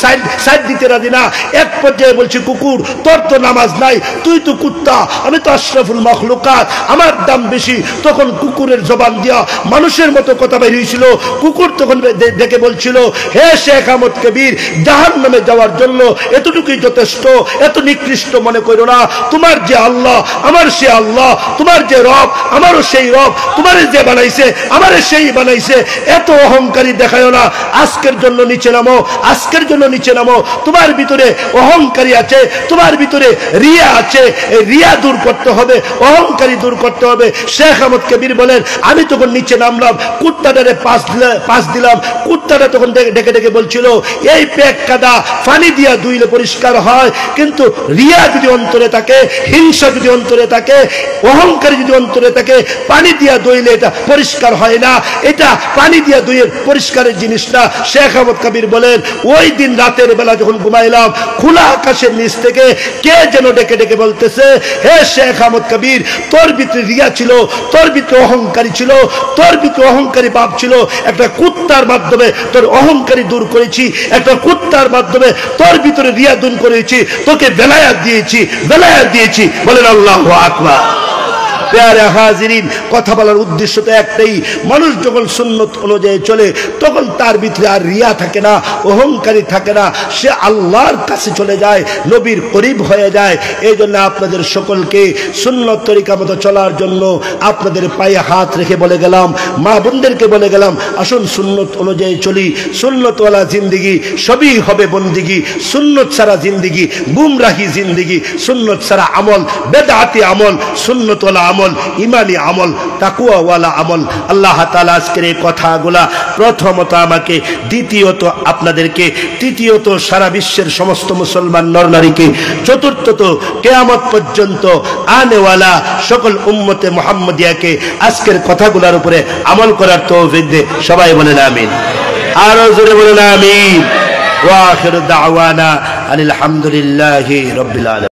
সাইড দিতে রাজি না। এক পর্যায়ে বলছি, কুকুর তোর তো নামাজ নাই, তুই তো কুত্তা, আমি তো আশরাফুল মাখলুকাত, আমার দাম বেশি। তখন কুকুরের জবান দিয়া মানুষের মতো কথা বের হয়েছিল। কুকুর তখন দেখে বলছিল, হে শেখ আহমদ কবির, জাহান্নামে যাওয়ার জন্য এতটুকুই যথেষ্ট, এত নিকৃষ্ট মনে করো না। তোমার যে আল্লাহ আমার সে আল্লাহ, তোমার যে রব আমারও সেই রব, তোমার যে বানাইছে আমারে সেই বানাইছে। এত অহংকারী দেখায় না। আজকের জন্য নিচে নামো, আজকের জন্য নিচে নামো। তোমার ভিতরে অহংকারী আছে, তোমার ভিতরে রিয়া আছে, এই রিয়া দূর করতে হবে, অহংকারী দূর করতে হবে। শেখ আহমদ কবির বলেন, আমি তখন নিচে নামলাম, কুত্তাটারে পাশ দিলাম। কুত্তাটা তখন ডেকে ডেকে বলছিল, এই পেট কাদা পানি দিয়া ধুইলে পরিষ্কার হয়, কিন্তু রিয়া যদি অন্তরে থাকে, হিংসা যদি অন্তরে থাকে, অহংকারী যদি অন্তরে থাকে, পানি দিয়া ধুইলে এটা পরিষ্কার হয় না। এটা পানি দিয়া ধুয়ে পরিষ্কারের জিনিস না। শেখ আহমদ কবির বলেন, ওই দিন রাতের বেলা যখন ঘুমাইলাম, খোলা আকাশের নিচ থেকে কে যেন ডেকে ডেকে বলতেছে, হে শেখ আহমদ কবির, তোর ভিতরে রিয়া ছিল, তোর ভিতরে অহংকারী ছিল, তোর ভিতরে অহংকারী ভাব ছিল। একটা কুত্তার মাধ্যমে তোর অহংকারী দূর করেছি, একটা কুত্তার মাধ্যমে তোর ভিতরে রিয়া দূর করেছি, তোকে বেলায়াত দিয়েছি, বেলায়াত দিয়েছি। বলেন আল্লাহু আকবার। প্যারে হাজিরিন, কথা বলার উদ্দেশ্য তো একটাই, মানুষ যখন সুন্নত অনুযায়ী চলে তখন তার ভিতরে আর রিয়া থাকে না, অহংকারী থাকে না, সে আল্লাহর কাছে চলে যায়, নবীর করিব হয়ে যায়। এই জন্য আপনাদের সকলকে সুন্নত তরিকা মতো চলার জন্য আপনাদের পায়ে হাত রেখে বলে গেলাম, মা বোনদেরকে বলে গেলাম, আসুন সুন্নত অনুযায়ী চলি। সুন্নতওয়ালা জিন্দিগি সবই হবে বন্দিগি, সুন্নত ছাড়া জিন্দিগি গুমরাহি জিন্দিগি, সুন্নত ছাড়া আমল বেদাতি আমল, সুন্নতওয়ালা আমল ইমানি আমল, তাকওয়াওয়ালা আমল। আল্লাহ তাআলা আজকের এই কথাগুলা প্রথমত আমাকে, দ্বিতীয়ত আপনাদেরকে, তৃতীয়ত সারা বিশ্বের সমস্ত মুসলমান নরনারীকে, চতুর্থত কিয়ামত পর্যন্ত আনেওয়ালা সকল উম্মতে মুহাম্মদিয়াকে আজকের কথাগুলোর উপরে আমল করার তৌফিক দে। সবাই বলেন আমিন, আরো জোরে বলেন আমিন। ওয়া আখিরু দাওয়ানা আলহামদুলিল্লাহি রাব্বিল আলামিন।